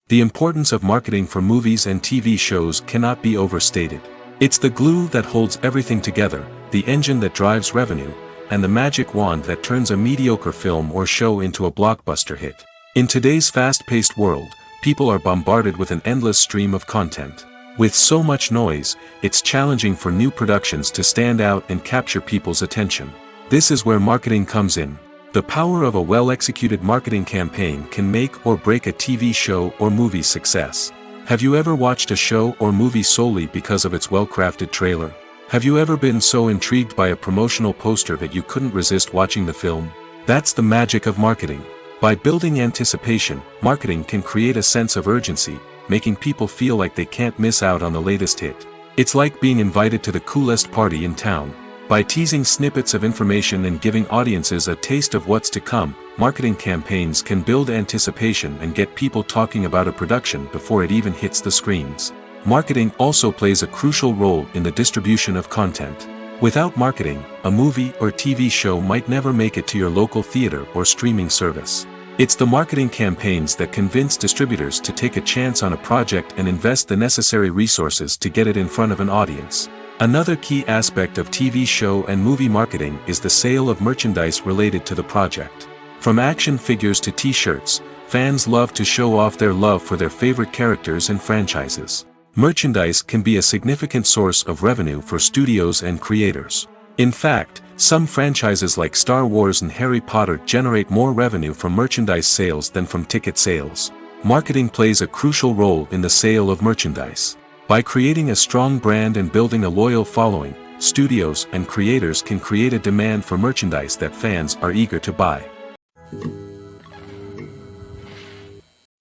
The importance of marketing for movies and TV shows cannot be overstated. It's the glue that holds everything together, the engine that drives revenue, and the magic wand that turns a mediocre film or show into a blockbuster hit. In today's fast-paced world, people are bombarded with an endless stream of content. With so much noise, it's challenging for new productions to stand out and capture people's attention. This is where marketing comes in. The power of a well-executed marketing campaign can make or break a TV show or movie's success. Have you ever watched a show or movie solely because of its well-crafted trailer? Have you ever been so intrigued by a promotional poster that you couldn't resist watching the film? That's the magic of marketing. By building anticipation, marketing can create a sense of urgency, making people feel like they can't miss out on the latest hit. It's like being invited to the coolest party in town. By teasing snippets of information and giving audiences a taste of what's to come, marketing campaigns can build anticipation and get people talking about a production before it even hits the screens. Marketing also plays a crucial role in the distribution of content. Without marketing, a movie or TV show might never make it to your local theater or streaming service. It's the marketing campaigns that convince distributors to take a chance on a project and invest the necessary resources to get it in front of an audience. Another key aspect of TV show and movie marketing is the sale of merchandise related to the project. From action figures to t-shirts, fans love to show off their love for their favorite characters and franchises. Merchandise can be a significant source of revenue for studios and creators. In fact, some franchises like Star Wars and Harry Potter generate more revenue from merchandise sales than from ticket sales. Marketing plays a crucial role in the sale of merchandise. By creating a strong brand and building a loyal following, studios and creators can create a demand for merchandise that fans are eager to buy.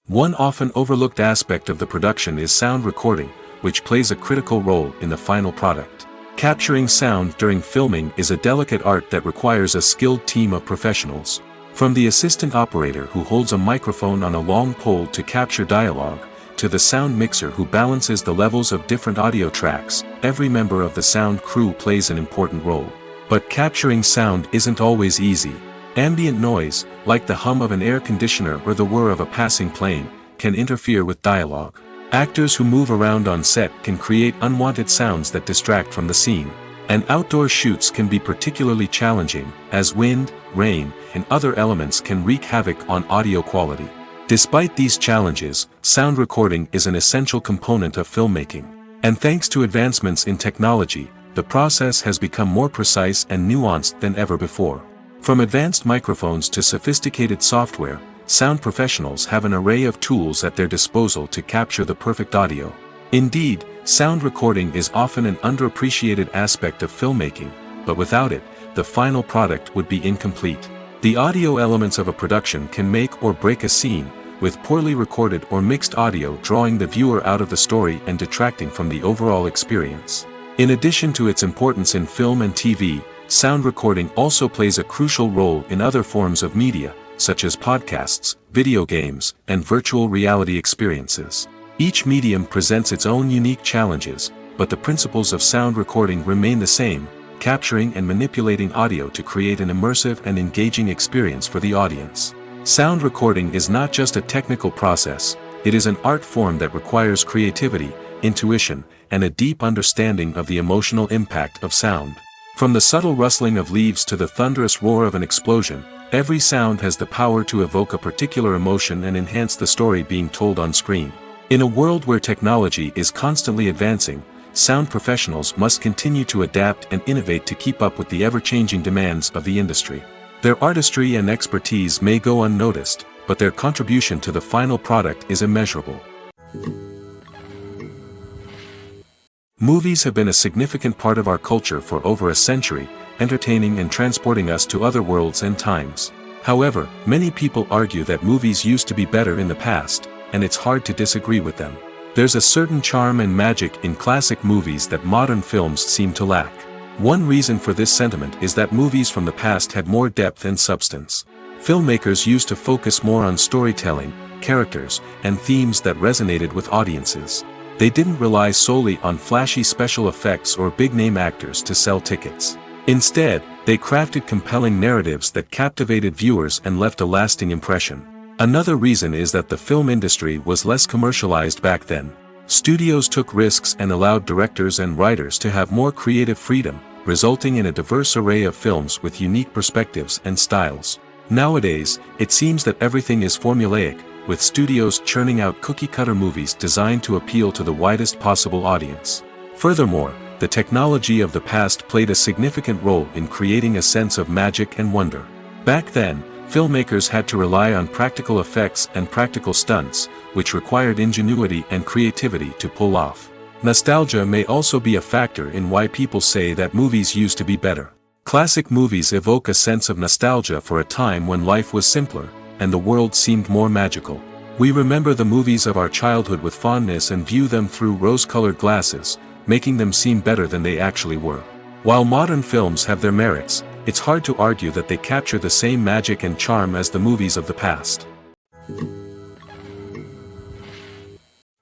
One often overlooked aspect of the production is sound recording, which plays a critical role in the final product. Capturing sound during filming is a delicate art that requires a skilled team of professionals. From the assistant operator who holds a microphone on a long pole to capture dialogue, to the sound mixer who balances the levels of different audio tracks, every member of the sound crew plays an important role. But capturing sound isn't always easy. Ambient noise, like the hum of an air conditioner or the whir of a passing plane, can interfere with dialogue. Actors who move around on set can create unwanted sounds that distract from the scene. And outdoor shoots can be particularly challenging, as wind, rain, and other elements can wreak havoc on audio quality. Despite these challenges, sound recording is an essential component of filmmaking. And thanks to advancements in technology, the process has become more precise and nuanced than ever before. From advanced microphones to sophisticated software, sound professionals have an array of tools at their disposal to capture the perfect audio. Indeed, sound recording is often an underappreciated aspect of filmmaking, but without it, the final product would be incomplete. The audio elements of a production can make or break a scene, with poorly recorded or mixed audio drawing the viewer out of the story and detracting from the overall experience. In addition to its importance in film and TV, sound recording also plays a crucial role in other forms of media, such as podcasts, video games, and virtual reality experiences. Each medium presents its own unique challenges, but the principles of sound recording remain the same, capturing and manipulating audio to create an immersive and engaging experience for the audience. Sound recording is not just a technical process, it is an art form that requires creativity, intuition, and a deep understanding of the emotional impact of sound. From the subtle rustling of leaves to the thunderous roar of an explosion, every sound has the power to evoke a particular emotion and enhance the story being told on screen. In a world where technology is constantly advancing, sound professionals must continue to adapt and innovate to keep up with the ever-changing demands of the industry. Their artistry and expertise may go unnoticed, but their contribution to the final product is immeasurable. Movies have been a significant part of our culture for over a century, entertaining and transporting us to other worlds and times. However, many people argue that movies used to be better in the past, and it's hard to disagree with them. There's a certain charm and magic in classic movies that modern films seem to lack. One reason for this sentiment is that movies from the past had more depth and substance. Filmmakers used to focus more on storytelling, characters, and themes that resonated with audiences. They didn't rely solely on flashy special effects or big-name actors to sell tickets. Instead, they crafted compelling narratives that captivated viewers and left a lasting impression. Another reason is that the film industry was less commercialized back then. Studios took risks and allowed directors and writers to have more creative freedom, resulting in a diverse array of films with unique perspectives and styles. Nowadays, it seems that everything is formulaic, with studios churning out cookie-cutter movies designed to appeal to the widest possible audience. Furthermore, the technology of the past played a significant role in creating a sense of magic and wonder. Back then, filmmakers had to rely on practical effects and practical stunts, which required ingenuity and creativity to pull off. Nostalgia may also be a factor in why people say that movies used to be better. Classic movies evoke a sense of nostalgia for a time when life was simpler, and the world seemed more magical. We remember the movies of our childhood with fondness and view them through rose-colored glasses, making them seem better than they actually were. While modern films have their merits, it's hard to argue that they capture the same magic and charm as the movies of the past.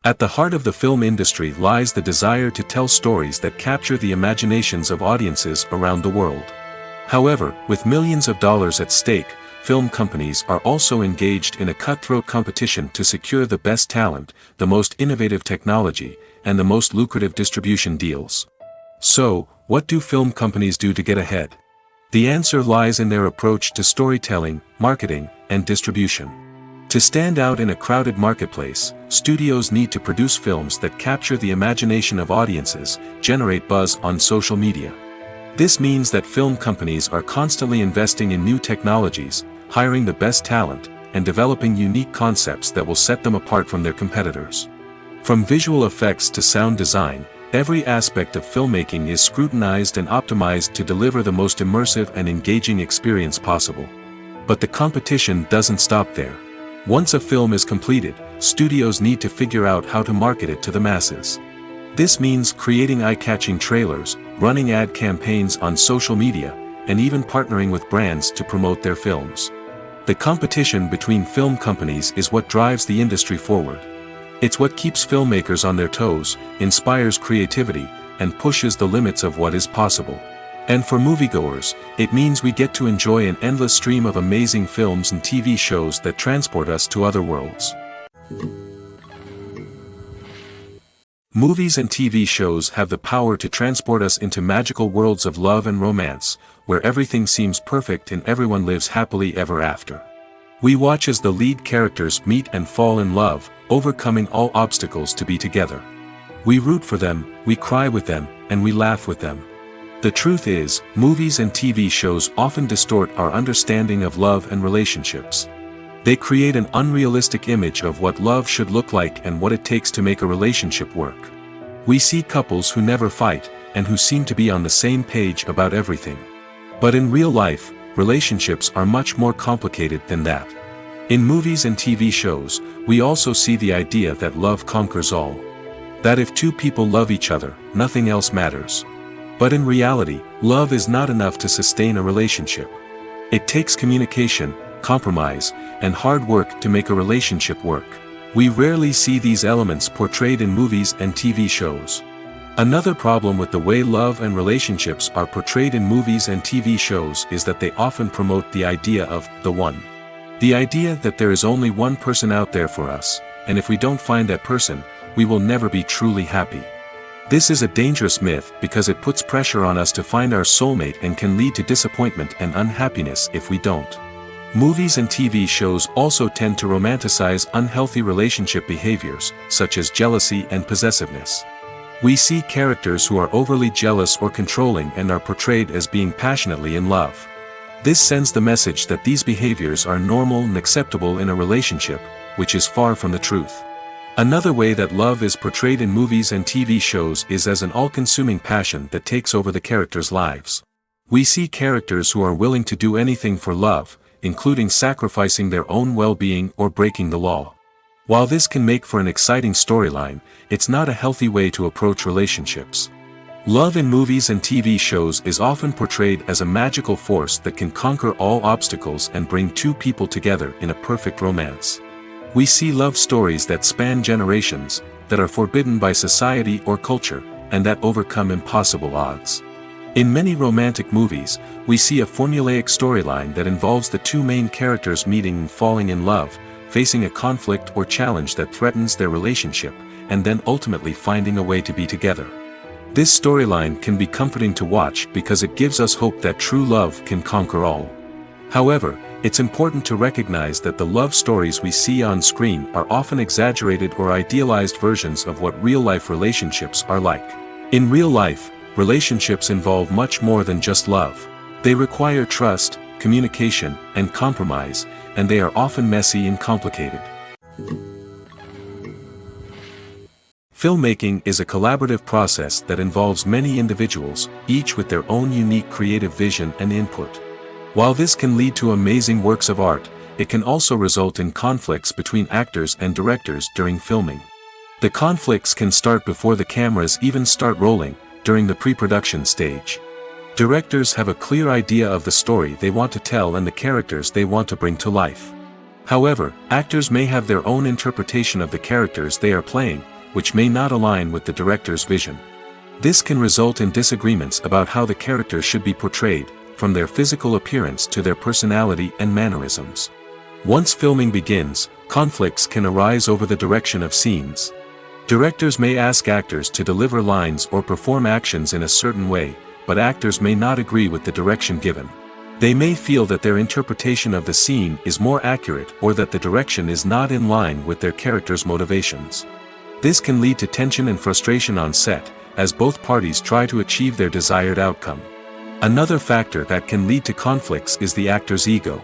At the heart of the film industry lies the desire to tell stories that capture the imaginations of audiences around the world. However, with millions of dollars at stake, film companies are also engaged in a cutthroat competition to secure the best talent, the most innovative technology, and the most lucrative distribution deals. So, what do film companies do to get ahead? The answer lies in their approach to storytelling, marketing, and distribution. To stand out in a crowded marketplace, studios need to produce films that capture the imagination of audiences, generate buzz on social media. This means that film companies are constantly investing in new technologies, hiring the best talent, and developing unique concepts that will set them apart from their competitors. From visual effects to sound design, every aspect of filmmaking is scrutinized and optimized to deliver the most immersive and engaging experience possible. But the competition doesn't stop there. Once a film is completed, studios need to figure out how to market it to the masses. This means creating eye-catching trailers, running ad campaigns on social media, and even partnering with brands to promote their films. The competition between film companies is what drives the industry forward. It's what keeps filmmakers on their toes, inspires creativity, and pushes the limits of what is possible. And for moviegoers, it means we get to enjoy an endless stream of amazing films and TV shows that transport us to other worlds. Movies and TV shows have the power to transport us into magical worlds of love and romance, where everything seems perfect and everyone lives happily ever after. We watch as the lead characters meet and fall in love, overcoming all obstacles to be together. We root for them, we cry with them, and we laugh with them. The truth is, movies and TV shows often distort our understanding of love and relationships. They create an unrealistic image of what love should look like and what it takes to make a relationship work. We see couples who never fight, and who seem to be on the same page about everything. But in real life, relationships are much more complicated than that. In movies and TV shows, we also see the idea that love conquers all. That if two people love each other, nothing else matters. But in reality, love is not enough to sustain a relationship. It takes communication, compromise, and hard work to make a relationship work. We rarely see these elements portrayed in movies and TV shows. Another problem with the way love and relationships are portrayed in movies and TV shows is that they often promote the idea of the one. The idea that there is only one person out there for us, and if we don't find that person, we will never be truly happy. This is a dangerous myth because it puts pressure on us to find our soulmate and can lead to disappointment and unhappiness if we don't. Movies and TV shows also tend to romanticize unhealthy relationship behaviors, such as jealousy and possessiveness. We see characters who are overly jealous or controlling and are portrayed as being passionately in love. This sends the message that these behaviors are normal and acceptable in a relationship, which is far from the truth. Another way that love is portrayed in movies and TV shows is as an all-consuming passion that takes over the characters' lives. We see characters who are willing to do anything for love, including sacrificing their own well-being or breaking the law. While this can make for an exciting storyline, it's not a healthy way to approach relationships. Love in movies and TV shows is often portrayed as a magical force that can conquer all obstacles and bring two people together in a perfect romance. We see love stories that span generations, that are forbidden by society or culture, and that overcome impossible odds. In many romantic movies, we see a formulaic storyline that involves the two main characters meeting and falling in love, facing a conflict or challenge that threatens their relationship, and then ultimately finding a way to be together. This storyline can be comforting to watch because it gives us hope that true love can conquer all. However, it's important to recognize that the love stories we see on screen are often exaggerated or idealized versions of what real-life relationships are like. In real life, relationships involve much more than just love. They require trust, communication, and compromise, and they are often messy and complicated. Filmmaking is a collaborative process that involves many individuals, each with their own unique creative vision and input. While this can lead to amazing works of art, it can also result in conflicts between actors and directors during filming. The conflicts can start before the cameras even start rolling, during the pre-production stage. Directors have a clear idea of the story they want to tell and the characters they want to bring to life. However, actors may have their own interpretation of the characters they are playing, which may not align with the director's vision. This can result in disagreements about how the characters should be portrayed, from their physical appearance to their personality and mannerisms. Once filming begins, conflicts can arise over the direction of scenes. Directors may ask actors to deliver lines or perform actions in a certain way, but actors may not agree with the direction given. They may feel that their interpretation of the scene is more accurate or that the direction is not in line with their character's motivations. This can lead to tension and frustration on set, as both parties try to achieve their desired outcome. Another factor that can lead to conflicts is the actor's ego.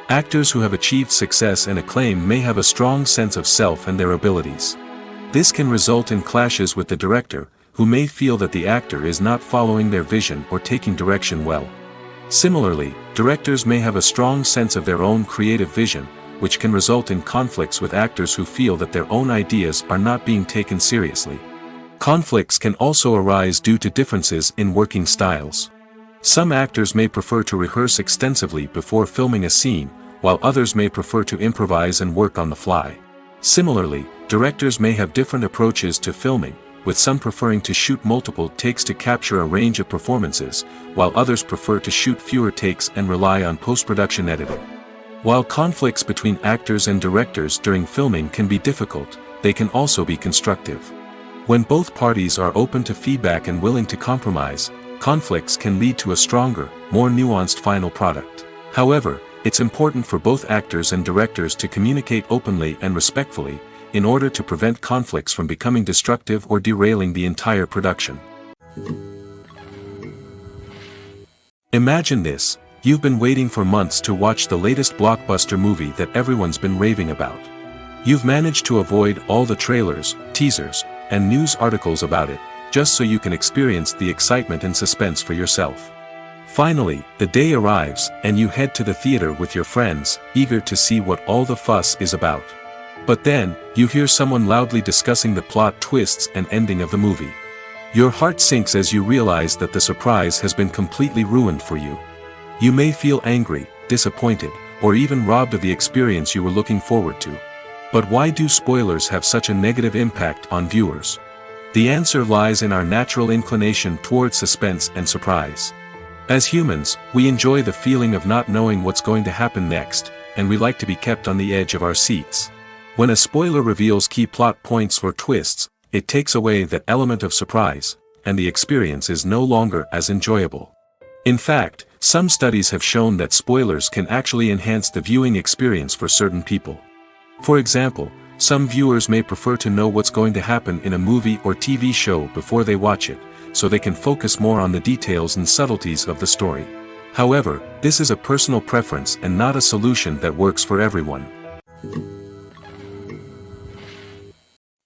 Actors who have achieved success and acclaim may have a strong sense of self and their abilities. This can result in clashes with the director, who may feel that the actor is not following their vision or taking direction well. Similarly, directors may have a strong sense of their own creative vision, which can result in conflicts with actors who feel that their own ideas are not being taken seriously. Conflicts can also arise due to differences in working styles. Some actors may prefer to rehearse extensively before filming a scene, while others may prefer to improvise and work on the fly. Similarly, directors may have different approaches to filming, with some preferring to shoot multiple takes to capture a range of performances, while others prefer to shoot fewer takes and rely on post-production editing. While conflicts between actors and directors during filming can be difficult, they can also be constructive. When both parties are open to feedback and willing to compromise, conflicts can lead to a stronger, more nuanced final product. However, it's important for both actors and directors to communicate openly and respectfully, in order to prevent conflicts from becoming destructive or derailing the entire production. Imagine this: you've been waiting for months to watch the latest blockbuster movie that everyone's been raving about. You've managed to avoid all the trailers, teasers, and news articles about it, just so you can experience the excitement and suspense for yourself. Finally, the day arrives, and you head to the theater with your friends, eager to see what all the fuss is about. But then, you hear someone loudly discussing the plot twists and ending of the movie. Your heart sinks as you realize that the surprise has been completely ruined for you. You may feel angry, disappointed, or even robbed of the experience you were looking forward to. But why do spoilers have such a negative impact on viewers? The answer lies in our natural inclination towards suspense and surprise. As humans, we enjoy the feeling of not knowing what's going to happen next, and we like to be kept on the edge of our seats. When a spoiler reveals key plot points or twists, it takes away that element of surprise, and the experience is no longer as enjoyable. In fact, some studies have shown that spoilers can actually enhance the viewing experience for certain people. For example, some viewers may prefer to know what's going to happen in a movie or TV show before they watch it, so they can focus more on the details and subtleties of the story. However, this is a personal preference and not a solution that works for everyone.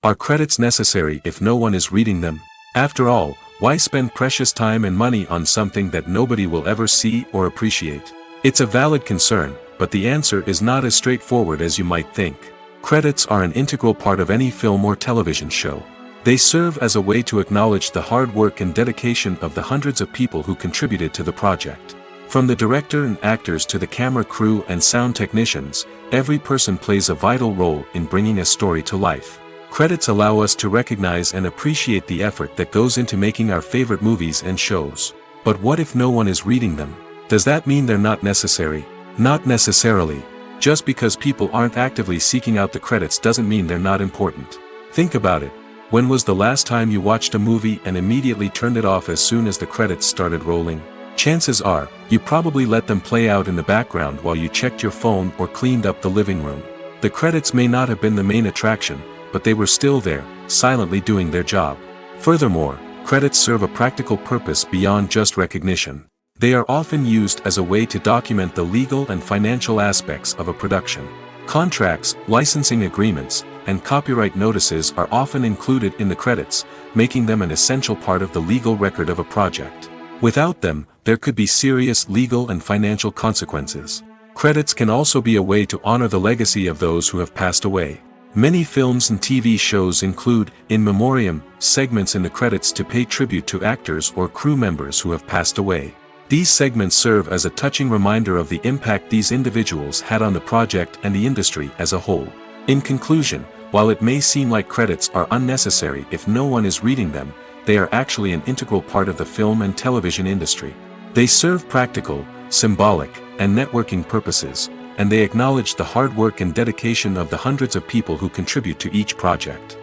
Are credits necessary if no one is reading them? After all, why spend precious time and money on something that nobody will ever see or appreciate? It's a valid concern, but the answer is not as straightforward as you might think. Credits are an integral part of any film or television show. They serve as a way to acknowledge the hard work and dedication of the hundreds of people who contributed to the project. From the director and actors to the camera crew and sound technicians, every person plays a vital role in bringing a story to life. Credits allow us to recognize and appreciate the effort that goes into making our favorite movies and shows. But what if no one is reading them? Does that mean they're not necessary? Not necessarily. Just because people aren't actively seeking out the credits doesn't mean they're not important. Think about it. When was the last time you watched a movie and immediately turned it off as soon as the credits started rolling? Chances are, you probably let them play out in the background while you checked your phone or cleaned up the living room. The credits may not have been the main attraction, but they were still there, silently doing their job. Furthermore, credits serve a practical purpose beyond just recognition. They are often used as a way to document the legal and financial aspects of a production. Contracts, licensing agreements, and copyright notices are often included in the credits, making them an essential part of the legal record of a project. Without them, there could be serious legal and financial consequences. Credits can also be a way to honor the legacy of those who have passed away. Many films and TV shows include, in memoriam, segments in the credits to pay tribute to actors or crew members who have passed away. These segments serve as a touching reminder of the impact these individuals had on the project and the industry as a whole. In conclusion, while it may seem like credits are unnecessary if no one is reading them, they are actually an integral part of the film and television industry. They serve practical, symbolic, and networking purposes, and they acknowledge the hard work and dedication of the hundreds of people who contribute to each project.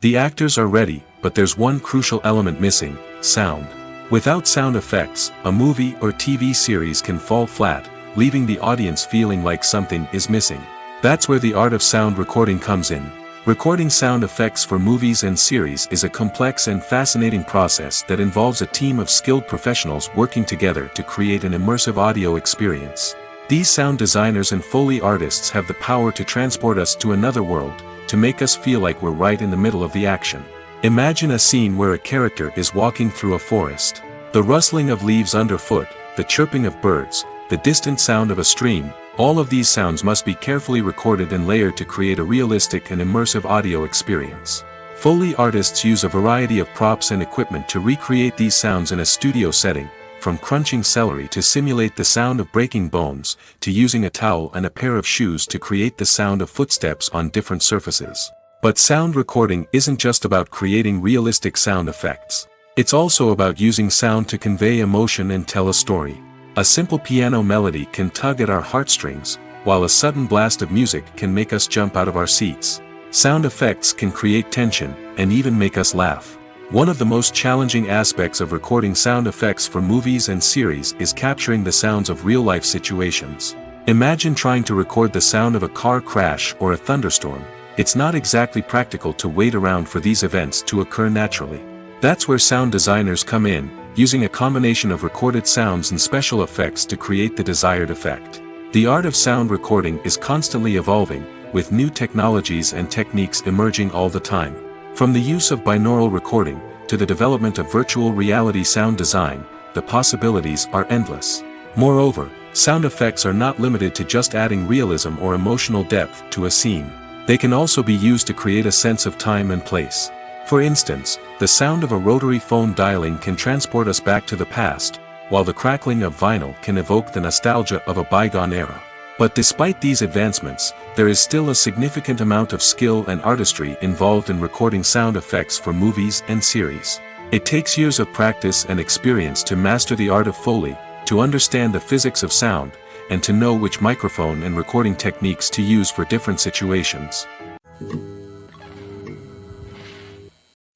The actors are ready, but there's one crucial element missing: sound. Without sound effects, a movie or TV series can fall flat, leaving the audience feeling like something is missing. That's where the art of sound recording comes in. Recording sound effects for movies and series is a complex and fascinating process that involves a team of skilled professionals working together to create an immersive audio experience. These sound designers and Foley artists have the power to transport us to another world, to make us feel like we're right in the middle of the action. Imagine a scene where a character is walking through a forest. The rustling of leaves underfoot, the chirping of birds, the distant sound of a stream, all of these sounds must be carefully recorded and layered to create a realistic and immersive audio experience. Foley artists use a variety of props and equipment to recreate these sounds in a studio setting, from crunching celery to simulate the sound of breaking bones, to using a towel and a pair of shoes to create the sound of footsteps on different surfaces. But sound recording isn't just about creating realistic sound effects. It's also about using sound to convey emotion and tell a story. A simple piano melody can tug at our heartstrings, while a sudden blast of music can make us jump out of our seats. Sound effects can create tension, and even make us laugh. One of the most challenging aspects of recording sound effects for movies and series is capturing the sounds of real-life situations. Imagine trying to record the sound of a car crash or a thunderstorm. It's not exactly practical to wait around for these events to occur naturally. That's where sound designers come in, using a combination of recorded sounds and special effects to create the desired effect. The art of sound recording is constantly evolving, with new technologies and techniques emerging all the time. From the use of binaural recording, to the development of virtual reality sound design, the possibilities are endless. Moreover, Sound effects are not limited to just adding realism or emotional depth to a scene. They can also be used to create a sense of time and place. For instance, the sound of a rotary phone dialing can transport us back to the past, while the crackling of vinyl can evoke the nostalgia of a bygone era. But despite these advancements, there is still a significant amount of skill and artistry involved in recording sound effects for movies and series. It takes years of practice and experience to master the art of Foley, to understand the physics of sound, and to know which microphone and recording techniques to use for different situations.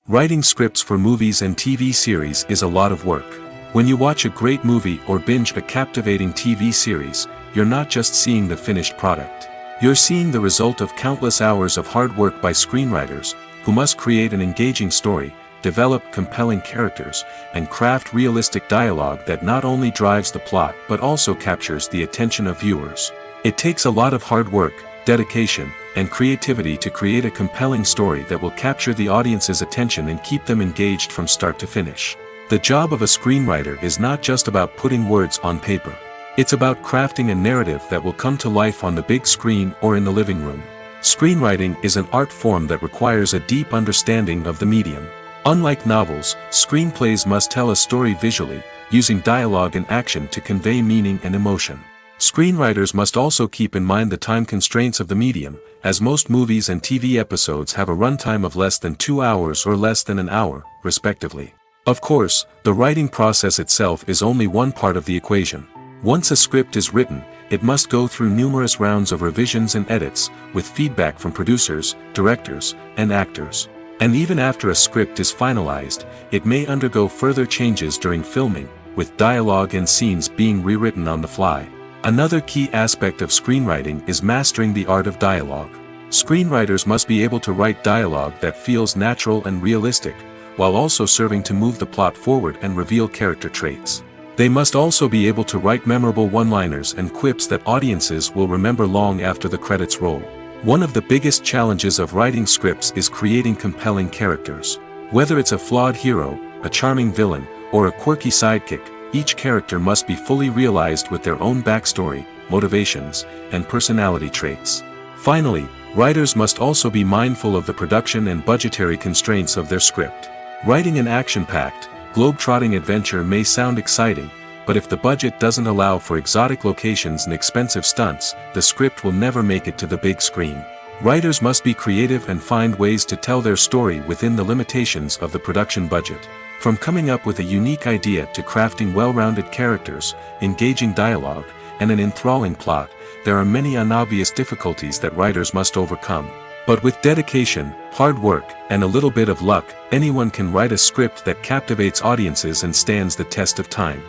Writing scripts for movies and TV series is a lot of work. When you watch a great movie or binge a captivating TV series, you're not just seeing the finished product. You're seeing the result of countless hours of hard work by screenwriters, who must create an engaging story, develop compelling characters, and craft realistic dialogue that not only drives the plot but also captures the attention of viewers. It takes a lot of hard work, dedication, and creativity to create a compelling story that will capture the audience's attention and keep them engaged from start to finish. The job of a screenwriter is not just about putting words on paper. It's about crafting a narrative that will come to life on the big screen or in the living room. Screenwriting is an art form that requires a deep understanding of the medium. Unlike novels, screenplays must tell a story visually, using dialogue and action to convey meaning and emotion. Screenwriters must also keep in mind the time constraints of the medium, as most movies and TV episodes have a runtime of less than 2 hours or less than an hour, respectively. Of course, the writing process itself is only one part of the equation. Once a script is written, it must go through numerous rounds of revisions and edits, with feedback from producers, directors, and actors. And even after a script is finalized, it may undergo further changes during filming, with dialogue and scenes being rewritten on the fly. Another key aspect of screenwriting is mastering the art of dialogue. Screenwriters must be able to write dialogue that feels natural and realistic, while also serving to move the plot forward and reveal character traits. They must also be able to write memorable one-liners and quips that audiences will remember long after the credits roll. One of the biggest challenges of writing scripts is creating compelling characters. Whether it's a flawed hero, a charming villain, or a quirky sidekick, each character must be fully realized with their own backstory, motivations, and personality traits. Finally, writers must also be mindful of the production and budgetary constraints of their script. Writing an action-packed, globe-trotting adventure may sound exciting, but if the budget doesn't allow for exotic locations and expensive stunts, the script will never make it to the big screen. Writers must be creative and find ways to tell their story within the limitations of the production budget. From coming up with a unique idea to crafting well-rounded characters, engaging dialogue, and an enthralling plot, there are many unobvious difficulties that writers must overcome. But with dedication, hard work, and a little bit of luck, anyone can write a script that captivates audiences and stands the test of time.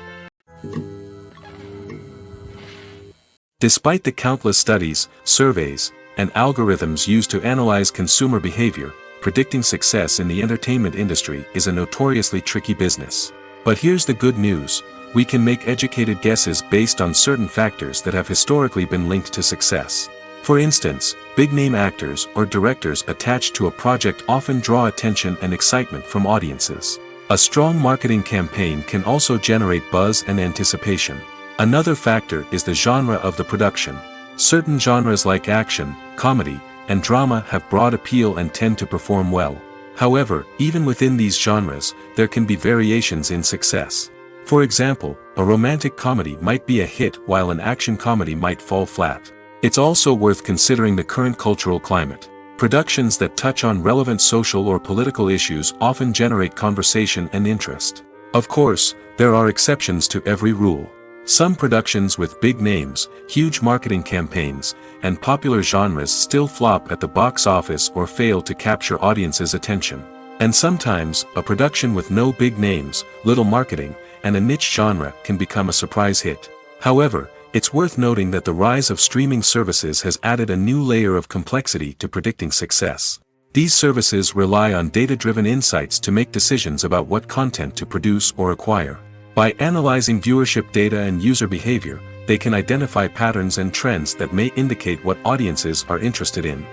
Despite the countless studies, surveys, and algorithms used to analyze consumer behavior, predicting success in the entertainment industry is a notoriously tricky business. But here's the good news: we can make educated guesses based on certain factors that have historically been linked to success. For instance, big-name actors or directors attached to a project often draw attention and excitement from audiences. A strong marketing campaign can also generate buzz and anticipation. Another factor is the genre of the production. Certain genres like action, comedy, and drama have broad appeal and tend to perform well. However, even within these genres, there can be variations in success. For example, a romantic comedy might be a hit while an action comedy might fall flat. It's also worth considering the current cultural climate. Productions that touch on relevant social or political issues often generate conversation and interest. Of course, there are exceptions to every rule. Some productions with big names, huge marketing campaigns, and popular genres still flop at the box office or fail to capture audiences' attention. And sometimes, a production with no big names, little marketing, and a niche genre can become a surprise hit. However, it's worth noting that the rise of streaming services has added a new layer of complexity to predicting success. These services rely on data-driven insights to make decisions about what content to produce or acquire. By analyzing viewership data and user behavior, they can identify patterns and trends that may indicate what audiences are interested in.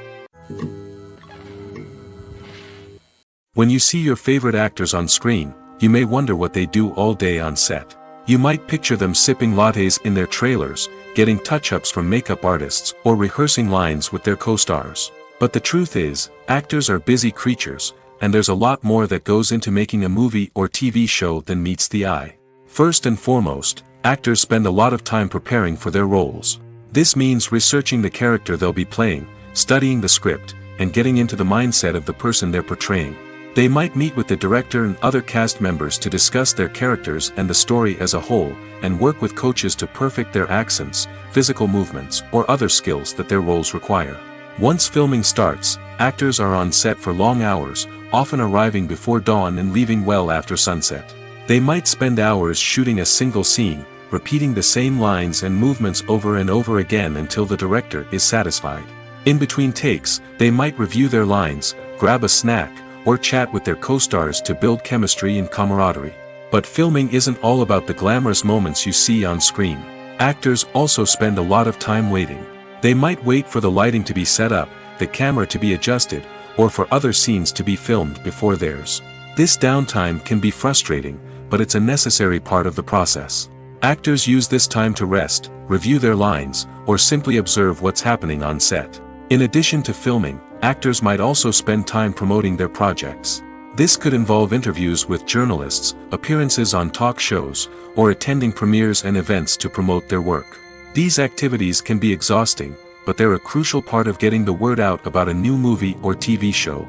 When you see your favorite actors on screen, you may wonder what they do all day on set. You might picture them sipping lattes in their trailers, getting touch-ups from makeup artists, or rehearsing lines with their co-stars. But the truth is, actors are busy creatures, and there's a lot more that goes into making a movie or TV show than meets the eye. First and foremost, actors spend a lot of time preparing for their roles. This means researching the character they'll be playing, studying the script, and getting into the mindset of the person they're portraying. They might meet with the director and other cast members to discuss their characters and the story as a whole, and work with coaches to perfect their accents, physical movements, or other skills that their roles require. Once filming starts, actors are on set for long hours, often arriving before dawn and leaving well after sunset. They might spend hours shooting a single scene, repeating the same lines and movements over and over again until the director is satisfied. In between takes, they might review their lines, grab a snack, or chat with their co-stars to build chemistry and camaraderie. But filming isn't all about the glamorous moments you see on screen. Actors also spend a lot of time waiting. They might wait for the lighting to be set up, the camera to be adjusted, or for other scenes to be filmed before theirs. This downtime can be frustrating, but it's a necessary part of the process. Actors use this time to rest, review their lines, or simply observe what's happening on set. In addition to filming, actors might also spend time promoting their projects. This could involve interviews with journalists, appearances on talk shows, or attending premieres and events to promote their work. These activities can be exhausting, but they're a crucial part of getting the word out about a new movie or TV show.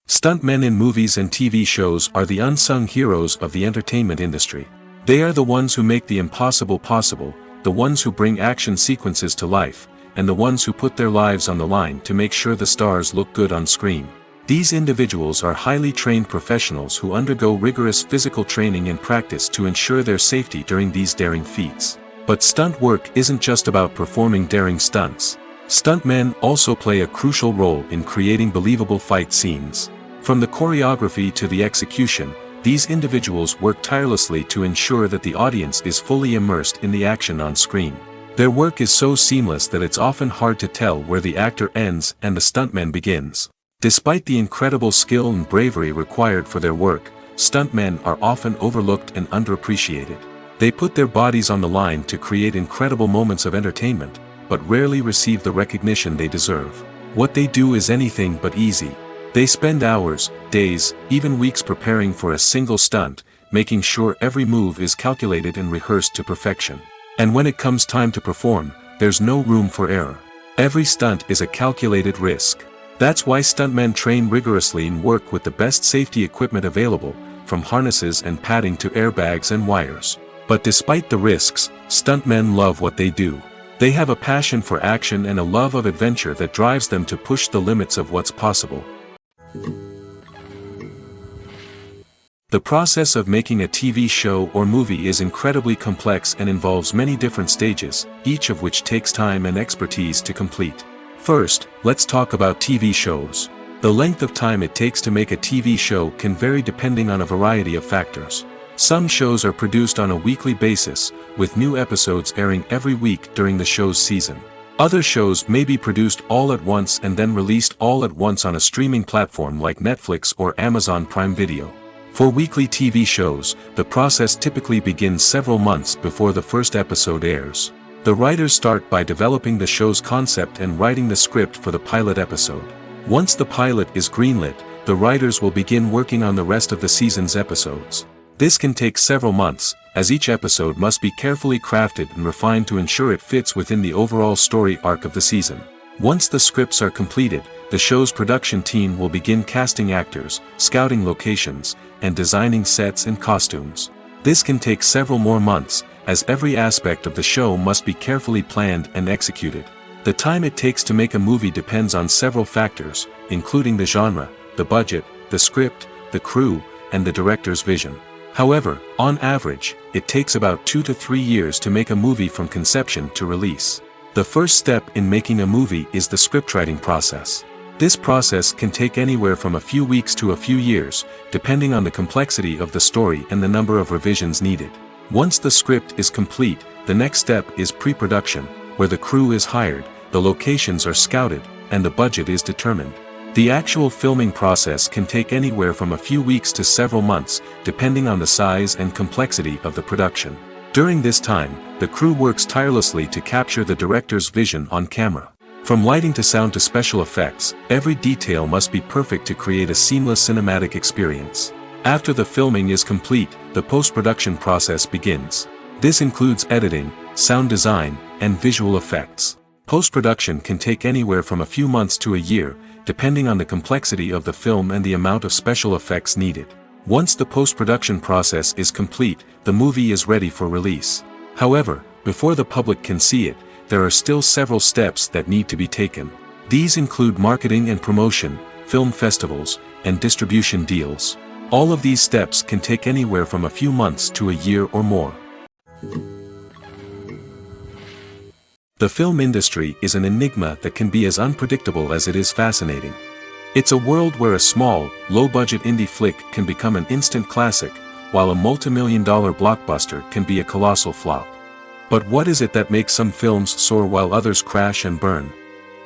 Stuntmen in movies and TV shows are the unsung heroes of the entertainment industry. They are the ones who make the impossible possible, the ones who bring action sequences to life, and the ones who put their lives on the line to make sure the stars look good on screen. These individuals are highly trained professionals who undergo rigorous physical training and practice to ensure their safety during these daring feats. But stunt work isn't just about performing daring stunts. Stuntmen also play a crucial role in creating believable fight scenes. From the choreography to the execution, these individuals work tirelessly to ensure that the audience is fully immersed in the action on screen. Their work is so seamless that it's often hard to tell where the actor ends and the stuntman begins. Despite the incredible skill and bravery required for their work, stuntmen are often overlooked and underappreciated. They put their bodies on the line to create incredible moments of entertainment, but rarely receive the recognition they deserve. What they do is anything but easy. They spend hours, days, even weeks preparing for a single stunt, making sure every move is calculated and rehearsed to perfection. And when it comes time to perform, there's no room for error. Every stunt is a calculated risk. That's why stuntmen train rigorously and work with the best safety equipment available, from harnesses and padding to airbags and wires. But despite the risks, stuntmen love what they do. They have a passion for action and a love of adventure that drives them to push the limits of what's possible. The process of making a TV show or movie is incredibly complex and involves many different stages, each of which takes time and expertise to complete. First, let's talk about TV shows. The length of time it takes to make a TV show can vary depending on a variety of factors. Some shows are produced on a weekly basis, with new episodes airing every week during the show's season. Other shows may be produced all at once and then released all at once on a streaming platform like Netflix or Amazon Prime Video. For weekly TV shows, the process typically begins several months before the first episode airs. The writers start by developing the show's concept and writing the script for the pilot episode. Once the pilot is greenlit, the writers will begin working on the rest of the season's episodes. This can take several months, as each episode must be carefully crafted and refined to ensure it fits within the overall story arc of the season. Once the scripts are completed, the show's production team will begin casting actors, scouting locations, and designing sets and costumes. This can take several more months, as every aspect of the show must be carefully planned and executed. The time it takes to make a movie depends on several factors, including the genre, the budget, the script, the crew, and the director's vision. However, on average, it takes about 2 to 3 years to make a movie from conception to release. The first step in making a movie is the scriptwriting process. This process can take anywhere from a few weeks to a few years, depending on the complexity of the story and the number of revisions needed. Once the script is complete, the next step is pre-production, where the crew is hired, the locations are scouted, and the budget is determined. The actual filming process can take anywhere from a few weeks to several months, depending on the size and complexity of the production. During this time, the crew works tirelessly to capture the director's vision on camera. From lighting to sound to special effects, every detail must be perfect to create a seamless cinematic experience. After the filming is complete, the post-production process begins. This includes editing, sound design, and visual effects. Post-production can take anywhere from a few months to a year, depending on the complexity of the film and the amount of special effects needed. Once the post-production process is complete, the movie is ready for release. However, before the public can see it, there are still several steps that need to be taken. These include marketing and promotion, film festivals, and distribution deals. All of these steps can take anywhere from a few months to a year or more. The film industry is an enigma that can be as unpredictable as it is fascinating. It's a world where a small, low-budget indie flick can become an instant classic, while a multi-million-dollar blockbuster can be a colossal flop. But what is it that makes some films soar while others crash and burn?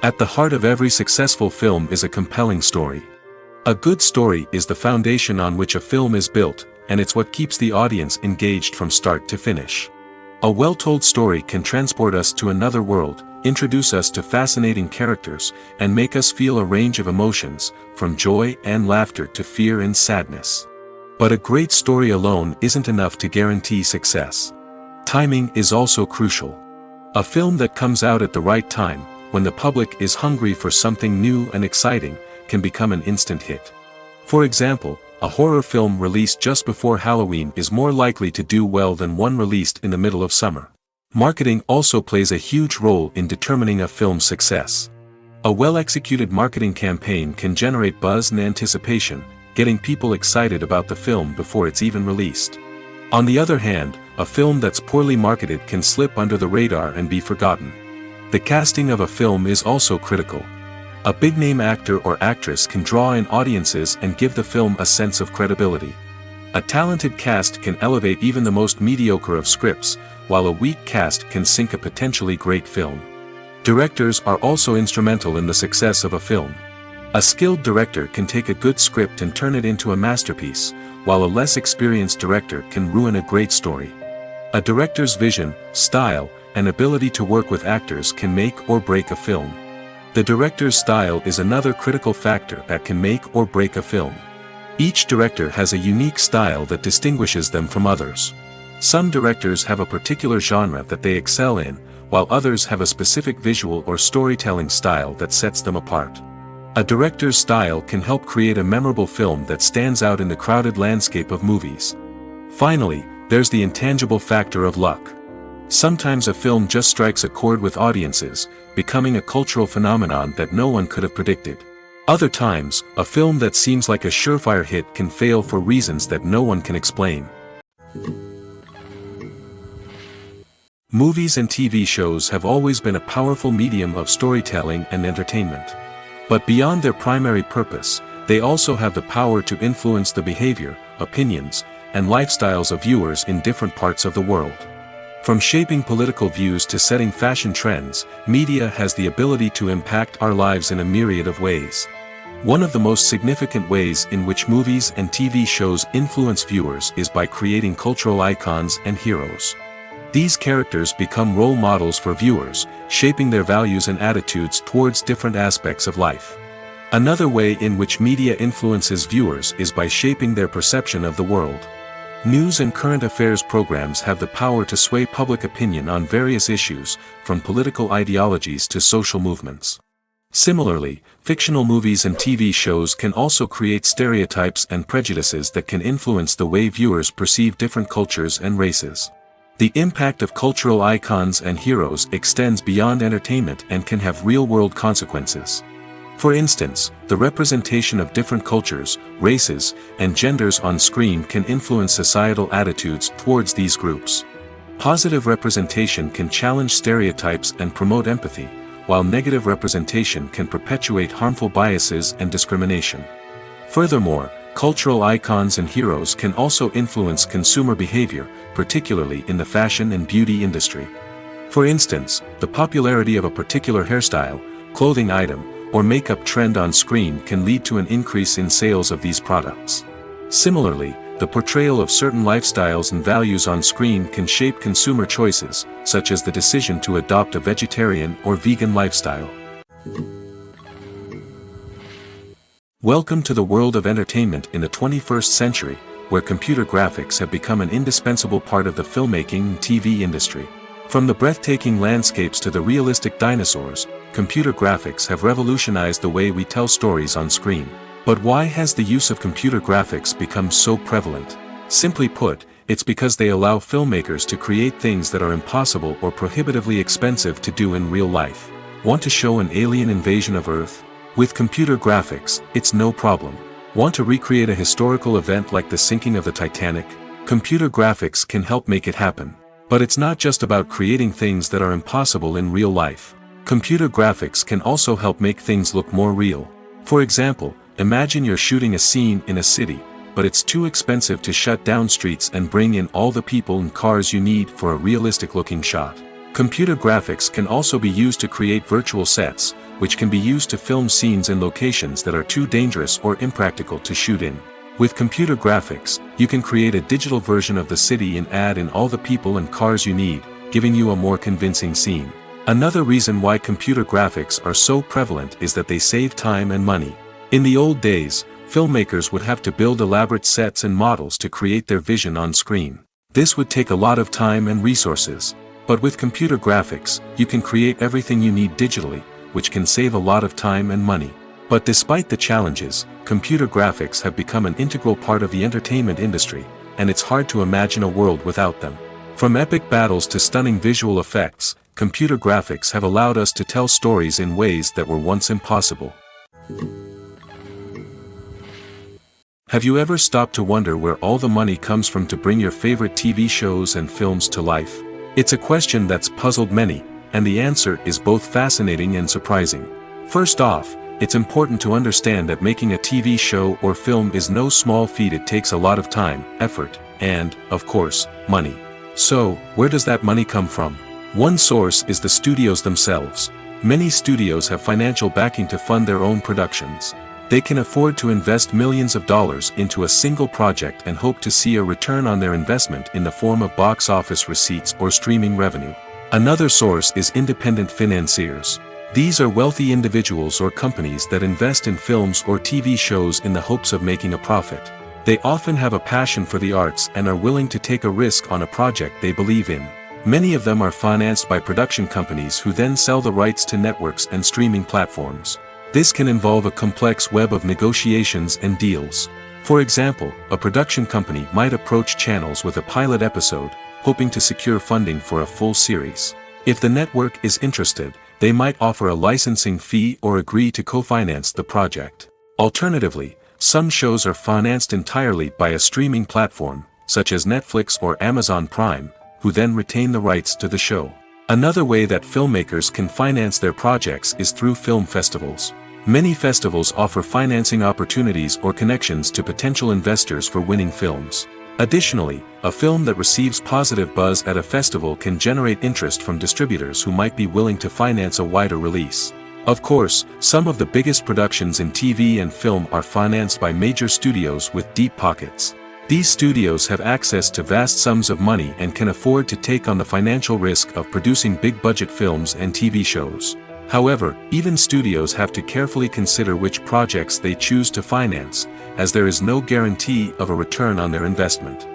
At the heart of every successful film is a compelling story. A good story is the foundation on which a film is built, and it's what keeps the audience engaged from start to finish. A well-told story can transport us to another world, introduce us to fascinating characters, and make us feel a range of emotions, from joy and laughter to fear and sadness. But a great story alone isn't enough to guarantee success. Timing is also crucial. A film that comes out at the right time, when the public is hungry for something new and exciting, can become an instant hit. For example, a horror film released just before Halloween is more likely to do well than one released in the middle of summer. Marketing also plays a huge role in determining a film's success. A well-executed marketing campaign can generate buzz and anticipation, getting people excited about the film before it's even released. On the other hand, a film that's poorly marketed can slip under the radar and be forgotten. The casting of a film is also critical. A big-name actor or actress can draw in audiences and give the film a sense of credibility. A talented cast can elevate even the most mediocre of scripts, while a weak cast can sink a potentially great film. Directors are also instrumental in the success of a film. A skilled director can take a good script and turn it into a masterpiece, while a less experienced director can ruin a great story. A director's vision, style, and ability to work with actors can make or break a film. The director's style is another critical factor that can make or break a film. Each director has a unique style that distinguishes them from others. Some directors have a particular genre that they excel in, while others have a specific visual or storytelling style that sets them apart. A director's style can help create a memorable film that stands out in the crowded landscape of movies. Finally, there's the intangible factor of luck. Sometimes a film just strikes a chord with audiences, becoming a cultural phenomenon that no one could have predicted. Other times, a film that seems like a surefire hit can fail for reasons that no one can explain. Movies and TV shows have always been a powerful medium of storytelling and entertainment. But beyond their primary purpose, they also have the power to influence the behavior, opinions, and lifestyles of viewers in different parts of the world. From shaping political views to setting fashion trends, media has the ability to impact our lives in a myriad of ways. One of the most significant ways in which movies and TV shows influence viewers is by creating cultural icons and heroes. These characters become role models for viewers, shaping their values and attitudes towards different aspects of life. Another way in which media influences viewers is by shaping their perception of the world. News and current affairs programs have the power to sway public opinion on various issues, from political ideologies to social movements. Similarly, fictional movies and TV shows can also create stereotypes and prejudices that can influence the way viewers perceive different cultures and races. The impact of cultural icons and heroes extends beyond entertainment and can have real-world consequences. For instance, the representation of different cultures, races, and genders on screen can influence societal attitudes towards these groups. Positive representation can challenge stereotypes and promote empathy, while negative representation can perpetuate harmful biases and discrimination. Furthermore, cultural icons and heroes can also influence consumer behavior, particularly in the fashion and beauty industry. For instance, the popularity of a particular hairstyle, clothing item, or makeup trend on screen can lead to an increase in sales of these products. Similarly, the portrayal of certain lifestyles and values on screen can shape consumer choices, such as the decision to adopt a vegetarian or vegan lifestyle. Welcome to the world of entertainment in the 21st century, where computer graphics have become an indispensable part of the filmmaking and TV industry. From the breathtaking landscapes to the realistic dinosaurs, computer graphics have revolutionized the way we tell stories on screen. But why has the use of computer graphics become so prevalent? Simply put, it's because they allow filmmakers to create things that are impossible or prohibitively expensive to do in real life. Want to show an alien invasion of Earth? With computer graphics, it's no problem. Want to recreate a historical event like the sinking of the Titanic? Computer graphics can help make it happen. But it's not just about creating things that are impossible in real life. Computer graphics can also help make things look more real. For example, imagine you're shooting a scene in a city, but it's too expensive to shut down streets and bring in all the people and cars you need for a realistic-looking shot. Computer graphics can also be used to create virtual sets, which can be used to film scenes in locations that are too dangerous or impractical to shoot in. With computer graphics, you can create a digital version of the city and add in all the people and cars you need, giving you a more convincing scene. Another reason why computer graphics are so prevalent is that they save time and money. In the old days, filmmakers would have to build elaborate sets and models to create their vision on screen. This would take a lot of time and resources. But with computer graphics, you can create everything you need digitally, which can save a lot of time and money. But despite the challenges, computer graphics have become an integral part of the entertainment industry, and it's hard to imagine a world without them. From epic battles to stunning visual effects, computer graphics have allowed us to tell stories in ways that were once impossible. Have you ever stopped to wonder where all the money comes from to bring your favorite TV shows and films to life? It's a question that's puzzled many, and the answer is both fascinating and surprising. First off, it's important to understand that making a TV show or film is no small feat. It takes a lot of time, effort, and, of course, money. So, where does that money come from? One source is the studios themselves. Many studios have financial backing to fund their own productions. They can afford to invest millions of dollars into a single project and hope to see a return on their investment in the form of box office receipts or streaming revenue. Another source is independent financiers. These are wealthy individuals or companies that invest in films or TV shows in the hopes of making a profit. They often have a passion for the arts and are willing to take a risk on a project they believe in. Many of them are financed by production companies who then sell the rights to networks and streaming platforms. This can involve a complex web of negotiations and deals. For example, a production company might approach channels with a pilot episode, hoping to secure funding for a full series. If the network is interested, they might offer a licensing fee or agree to co-finance the project. Alternatively, some shows are financed entirely by a streaming platform, such as Netflix or Amazon Prime, who then retain the rights to the show. Another way that filmmakers can finance their projects is through film festivals. Many festivals offer financing opportunities or connections to potential investors for winning films. Additionally, a film that receives positive buzz at a festival can generate interest from distributors who might be willing to finance a wider release. Of course, some of the biggest productions in TV and film are financed by major studios with deep pockets. These studios have access to vast sums of money and can afford to take on the financial risk of producing big-budget films and TV shows. However, even studios have to carefully consider which projects they choose to finance, as there is no guarantee of a return on their investment.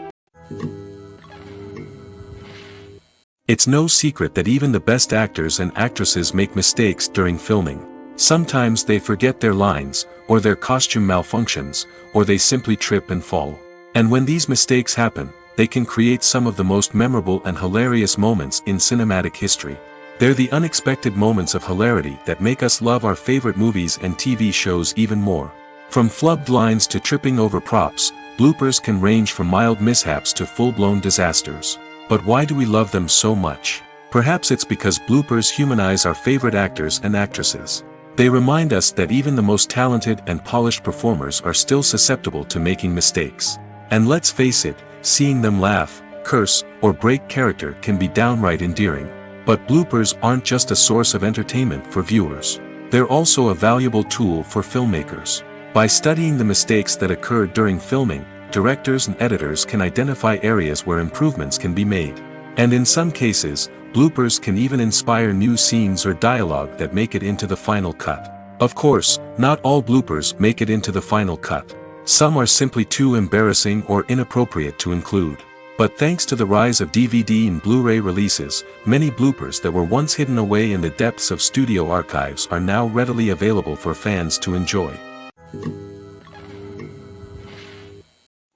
It's no secret that even the best actors and actresses make mistakes during filming. Sometimes they forget their lines, or their costume malfunctions, or they simply trip and fall. And when these mistakes happen, they can create some of the most memorable and hilarious moments in cinematic history. They're the unexpected moments of hilarity that make us love our favorite movies and TV shows even more. From flubbed lines to tripping over props, bloopers can range from mild mishaps to full-blown disasters. But why do we love them so much? Perhaps it's because bloopers humanize our favorite actors and actresses. They remind us that even the most talented and polished performers are still susceptible to making mistakes. And let's face it, seeing them laugh, curse, or break character can be downright endearing. But bloopers aren't just a source of entertainment for viewers. They're also a valuable tool for filmmakers. By studying the mistakes that occurred during filming, directors and editors can identify areas where improvements can be made. And in some cases, bloopers can even inspire new scenes or dialogue that make it into the final cut. Of course, not all bloopers make it into the final cut. Some are simply too embarrassing or inappropriate to include. But thanks to the rise of DVD and Blu-ray releases, many bloopers that were once hidden away in the depths of studio archives are now readily available for fans to enjoy.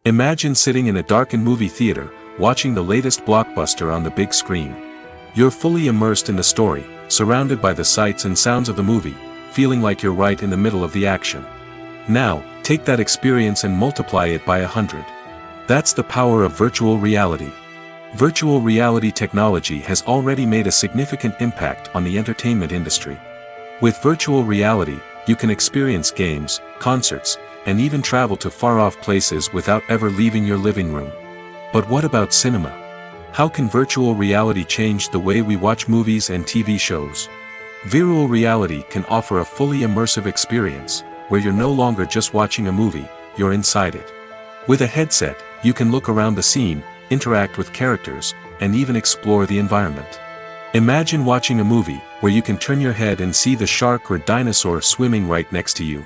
Imagine sitting in a darkened movie theater, watching the latest blockbuster on the big screen. You're fully immersed in the story, surrounded by the sights and sounds of the movie, feeling like you're right in the middle of the action. Now, take that experience and multiply it by 100. That's the power of virtual reality. Virtual reality technology has already made a significant impact on the entertainment industry. With virtual reality, you can experience games, concerts, and even travel to far-off places without ever leaving your living room. But what about cinema? How can virtual reality change the way we watch movies and TV shows? Virtual reality can offer a fully immersive experience, where you're no longer just watching a movie, you're inside it. With a headset, you can look around the scene, interact with characters, and even explore the environment. Imagine watching a movie where you can turn your head and see the shark or dinosaur swimming right next to you.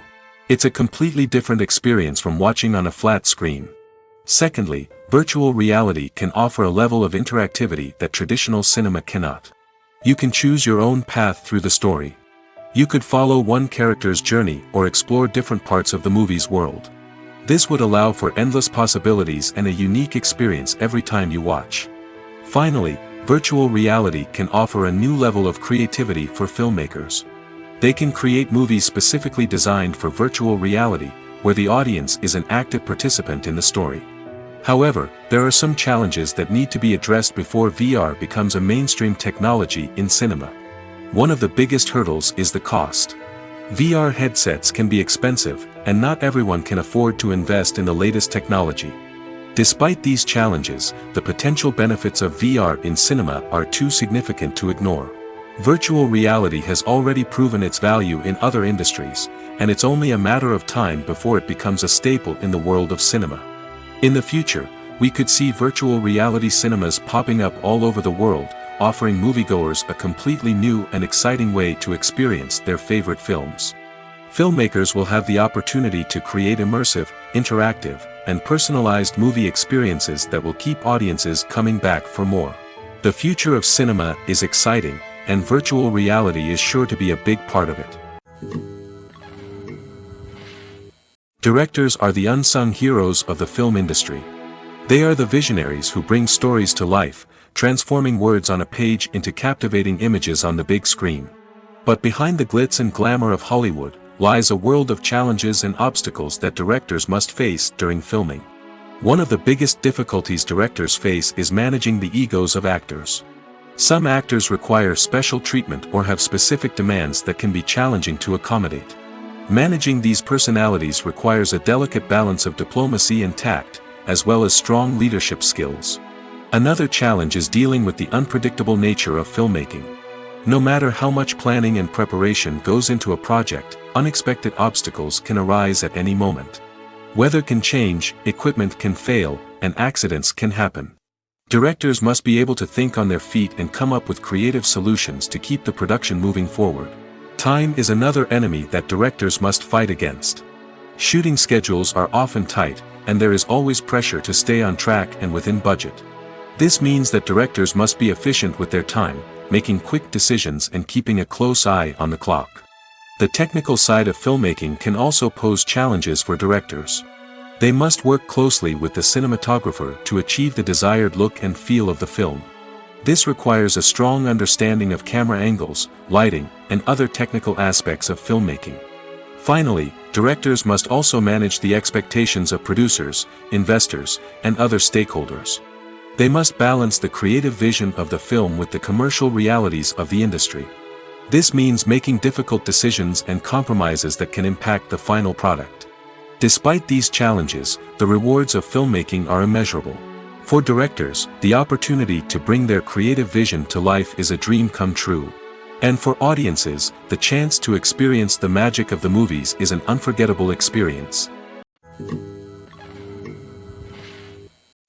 It's a completely different experience from watching on a flat screen. Secondly, virtual reality can offer a level of interactivity that traditional cinema cannot. You can choose your own path through the story. You could follow one character's journey or explore different parts of the movie's world. This would allow for endless possibilities and a unique experience every time you watch. Finally, virtual reality can offer a new level of creativity for filmmakers. They can create movies specifically designed for virtual reality, where the audience is an active participant in the story. However, there are some challenges that need to be addressed before VR becomes a mainstream technology in cinema. One of the biggest hurdles is the cost. VR headsets can be expensive, and not everyone can afford to invest in the latest technology. Despite these challenges, the potential benefits of VR in cinema are too significant to ignore. Virtual reality has already proven its value in other industries, and it's only a matter of time before it becomes a staple in the world of cinema. In the future, we could see virtual reality cinemas popping up all over the world, offering moviegoers a completely new and exciting way to experience their favorite films. Filmmakers will have the opportunity to create immersive, interactive, and personalized movie experiences that will keep audiences coming back for more. The future of cinema is exciting, and virtual reality is sure to be a big part of it. Directors are the unsung heroes of the film industry. They are the visionaries who bring stories to life, transforming words on a page into captivating images on the big screen. But behind the glitz and glamour of Hollywood, lies a world of challenges and obstacles that directors must face during filming. One of the biggest difficulties directors face is managing the egos of actors. Some actors require special treatment or have specific demands that can be challenging to accommodate. Managing these personalities requires a delicate balance of diplomacy and tact, as well as strong leadership skills. Another challenge is dealing with the unpredictable nature of filmmaking. No matter how much planning and preparation goes into a project, unexpected obstacles can arise at any moment. Weather can change, equipment can fail, and accidents can happen. Directors must be able to think on their feet and come up with creative solutions to keep the production moving forward. Time is another enemy that directors must fight against. Shooting schedules are often tight, and there is always pressure to stay on track and within budget. This means that directors must be efficient with their time, making quick decisions and keeping a close eye on the clock. The technical side of filmmaking can also pose challenges for directors. They must work closely with the cinematographer to achieve the desired look and feel of the film. This requires a strong understanding of camera angles, lighting, and other technical aspects of filmmaking. Finally, directors must also manage the expectations of producers, investors, and other stakeholders. They must balance the creative vision of the film with the commercial realities of the industry. This means making difficult decisions and compromises that can impact the final product. Despite these challenges, the rewards of filmmaking are immeasurable. For directors, the opportunity to bring their creative vision to life is a dream come true. And for audiences, the chance to experience the magic of the movies is an unforgettable experience.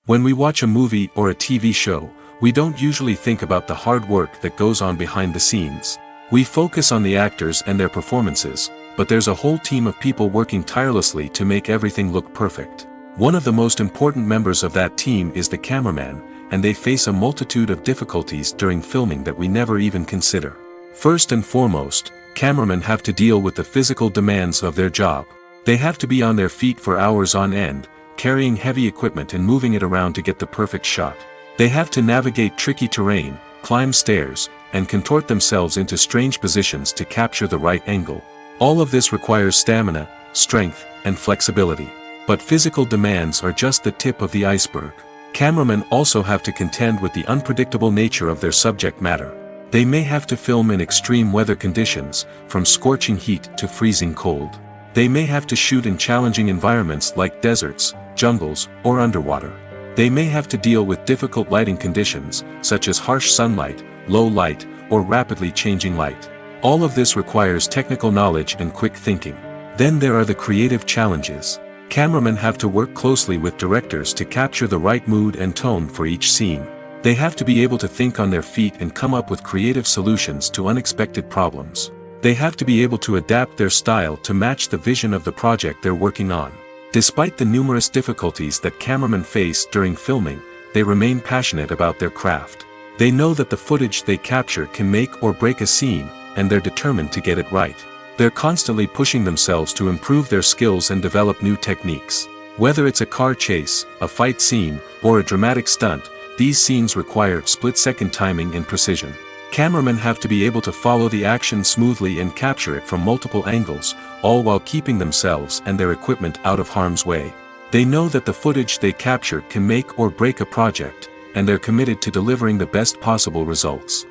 When we watch a movie or a TV show, we don't usually think about the hard work that goes on behind the scenes. We focus on the actors and their performances, but there's a whole team of people working tirelessly to make everything look perfect. One of the most important members of that team is the cameraman, and they face a multitude of difficulties during filming that we never even consider. First and foremost, cameramen have to deal with the physical demands of their job. They have to be on their feet for hours on end, carrying heavy equipment and moving it around to get the perfect shot. They have to navigate tricky terrain, climb stairs, and contort themselves into strange positions to capture the right angle. All of this requires stamina, strength, and flexibility. But physical demands are just the tip of the iceberg. Cameramen also have to contend with the unpredictable nature of their subject matter. They may have to film in extreme weather conditions, from scorching heat to freezing cold. They may have to shoot in challenging environments like deserts, jungles, or underwater. They may have to deal with difficult lighting conditions, such as harsh sunlight, low light, or rapidly changing light. All of this requires technical knowledge and quick thinking. Then there are the creative challenges. Cameramen have to work closely with directors to capture the right mood and tone for each scene. They have to be able to think on their feet and come up with creative solutions to unexpected problems. They have to be able to adapt their style to match the vision of the project they're working on. Despite the numerous difficulties that cameramen face during filming, they remain passionate about their craft. They know that the footage they capture can make or break a scene, and they're determined to get it right. They're constantly pushing themselves to improve their skills and develop new techniques. Whether it's a car chase, a fight scene, or a dramatic stunt, these scenes require split-second timing and precision. Cameramen have to be able to follow the action smoothly and capture it from multiple angles, all while keeping themselves and their equipment out of harm's way. They know that the footage they capture can make or break a project, and they're committed to delivering the best possible results.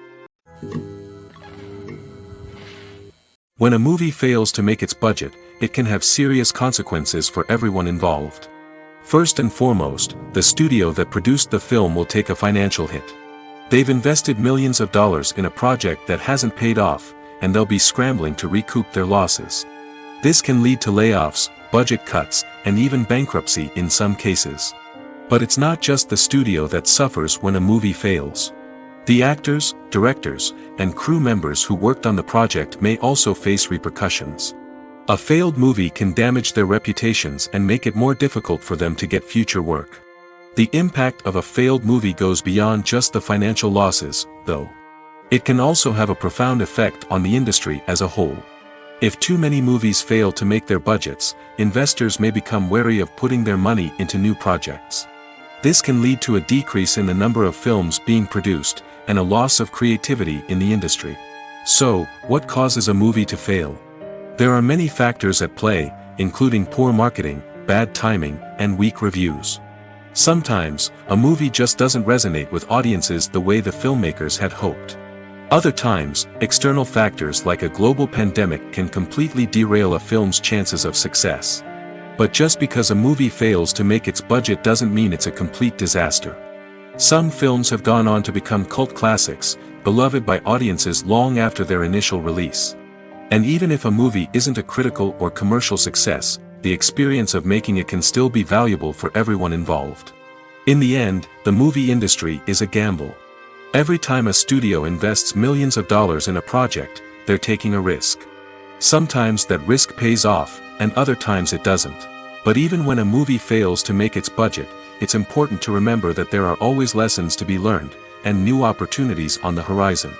When a movie fails to make its budget, it can have serious consequences for everyone involved. First and foremost, the studio that produced the film will take a financial hit. They've invested millions of dollars in a project that hasn't paid off, and they'll be scrambling to recoup their losses. This can lead to layoffs, budget cuts, and even bankruptcy in some cases. But it's not just the studio that suffers when a movie fails. The actors, directors, and crew members who worked on the project may also face repercussions. A failed movie can damage their reputations and make it more difficult for them to get future work. The impact of a failed movie goes beyond just the financial losses, though. It can also have a profound effect on the industry as a whole. If too many movies fail to make their budgets, investors may become wary of putting their money into new projects. This can lead to a decrease in the number of films being produced, and a loss of creativity in the industry. So, what causes a movie to fail? There are many factors at play, including poor marketing, bad timing, and weak reviews. Sometimes, a movie just doesn't resonate with audiences the way the filmmakers had hoped. Other times, external factors like a global pandemic can completely derail a film's chances of success. But just because a movie fails to make its budget doesn't mean it's a complete disaster. Some films have gone on to become cult classics, beloved by audiences long after their initial release. And even if a movie isn't a critical or commercial success, the experience of making it can still be valuable for everyone involved. In the end, the movie industry is a gamble. Every time a studio invests millions of dollars in a project, they're taking a risk. Sometimes that risk pays off, and other times it doesn't. But even when a movie fails to make its budget, it's important to remember that there are always lessons to be learned, and new opportunities on the horizon.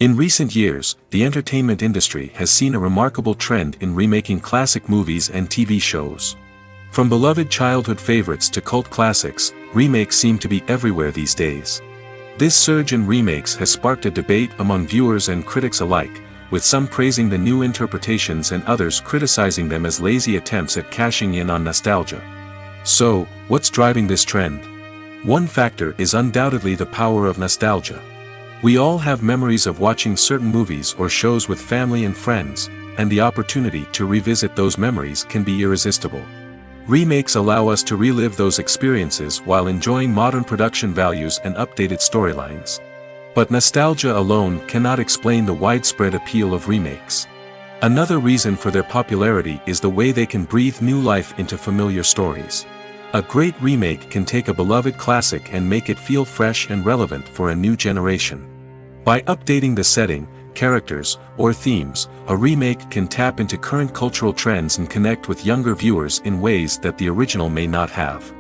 In recent years, the entertainment industry has seen a remarkable trend in remaking classic movies and TV shows. From beloved childhood favorites to cult classics, remakes seem to be everywhere these days. This surge in remakes has sparked a debate among viewers and critics alike, with some praising the new interpretations and others criticizing them as lazy attempts at cashing in on nostalgia. So, what's driving this trend? One factor is undoubtedly the power of nostalgia. We all have memories of watching certain movies or shows with family and friends, and the opportunity to revisit those memories can be irresistible. Remakes allow us to relive those experiences while enjoying modern production values and updated storylines. But nostalgia alone cannot explain the widespread appeal of remakes. Another reason for their popularity is the way they can breathe new life into familiar stories. A great remake can take a beloved classic and make it feel fresh and relevant for a new generation. By updating the setting, characters, or themes, a remake can tap into current cultural trends and connect with younger viewers in ways that the original may not have.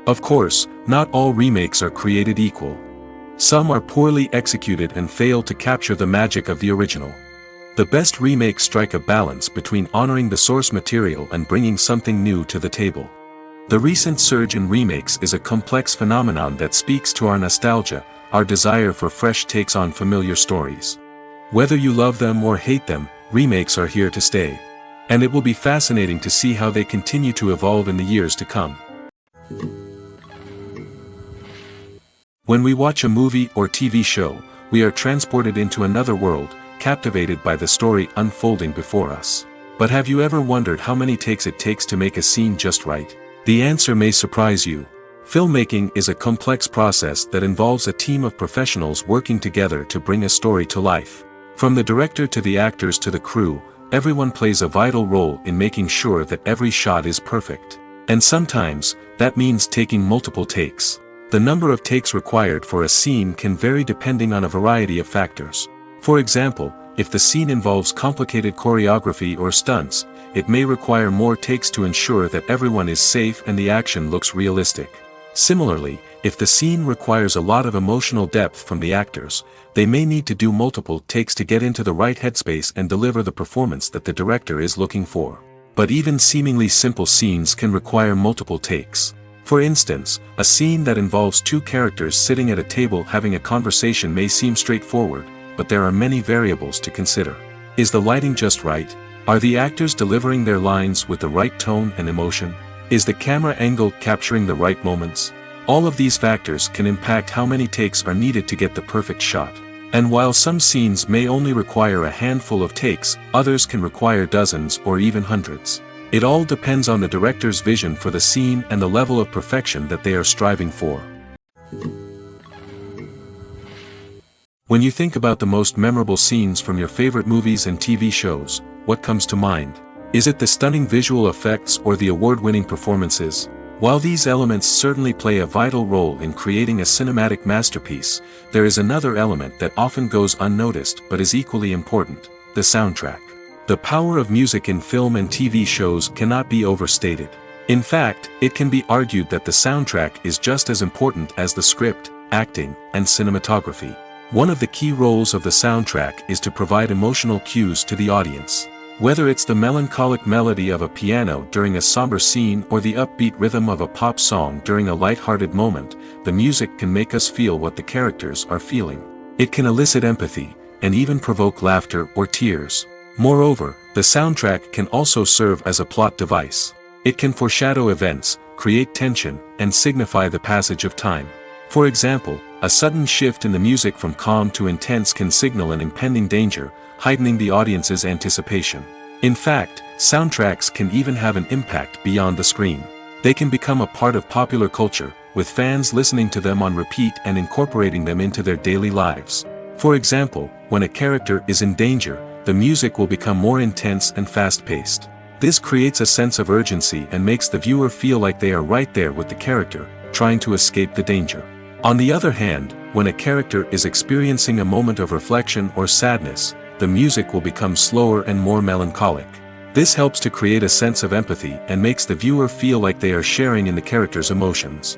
Of course, not all remakes are created equal. Some are poorly executed and fail to capture the magic of the original. The best remakes strike a balance between honoring the source material and bringing something new to the table. The recent surge in remakes is a complex phenomenon that speaks to our nostalgia, our desire for fresh takes on familiar stories. Whether you love them or hate them, remakes are here to stay. And it will be fascinating to see how they continue to evolve in the years to come. When we watch a movie or TV show, we are transported into another world, captivated by the story unfolding before us. But have you ever wondered how many takes it takes to make a scene just right? The answer may surprise you. Filmmaking is a complex process that involves a team of professionals working together to bring a story to life. From the director to the actors to the crew, everyone plays a vital role in making sure that every shot is perfect. And sometimes, that means taking multiple takes. The number of takes required for a scene can vary depending on a variety of factors. For example, if the scene involves complicated choreography or stunts, it may require more takes to ensure that everyone is safe and the action looks realistic. Similarly, if the scene requires a lot of emotional depth from the actors, they may need to do multiple takes to get into the right headspace and deliver the performance that the director is looking for. But even seemingly simple scenes can require multiple takes. For instance, a scene that involves two characters sitting at a table having a conversation may seem straightforward, but there are many variables to consider. Is the lighting just right? Are the actors delivering their lines with the right tone and emotion? Is the camera angle capturing the right moments? All of these factors can impact how many takes are needed to get the perfect shot. And while some scenes may only require a handful of takes, others can require dozens or even hundreds. It all depends on the director's vision for the scene and the level of perfection that they are striving for. When you think about the most memorable scenes from your favorite movies and TV shows, what comes to mind? Is it the stunning visual effects or the award-winning performances? While these elements certainly play a vital role in creating a cinematic masterpiece, there is another element that often goes unnoticed but is equally important: the soundtrack. The power of music in film and TV shows cannot be overstated. In fact, it can be argued that the soundtrack is just as important as the script, acting, and cinematography. One of the key roles of the soundtrack is to provide emotional cues to the audience. Whether it's the melancholic melody of a piano during a somber scene or the upbeat rhythm of a pop song during a light-hearted moment, the music can make us feel what the characters are feeling. It can elicit empathy, and even provoke laughter or tears. Moreover, the soundtrack can also serve as a plot device. It can foreshadow events, create tension, and signify the passage of time. For example, a sudden shift in the music from calm to intense can signal an impending danger, heightening the audience's anticipation. In fact, soundtracks can even have an impact beyond the screen. They can become a part of popular culture, with fans listening to them on repeat and incorporating them into their daily lives. For example, when a character is in danger, the music will become more intense and fast-paced. This creates a sense of urgency and makes the viewer feel like they are right there with the character, trying to escape the danger. On the other hand, when a character is experiencing a moment of reflection or sadness, the music will become slower and more melancholic. This helps to create a sense of empathy and makes the viewer feel like they are sharing in the character's emotions.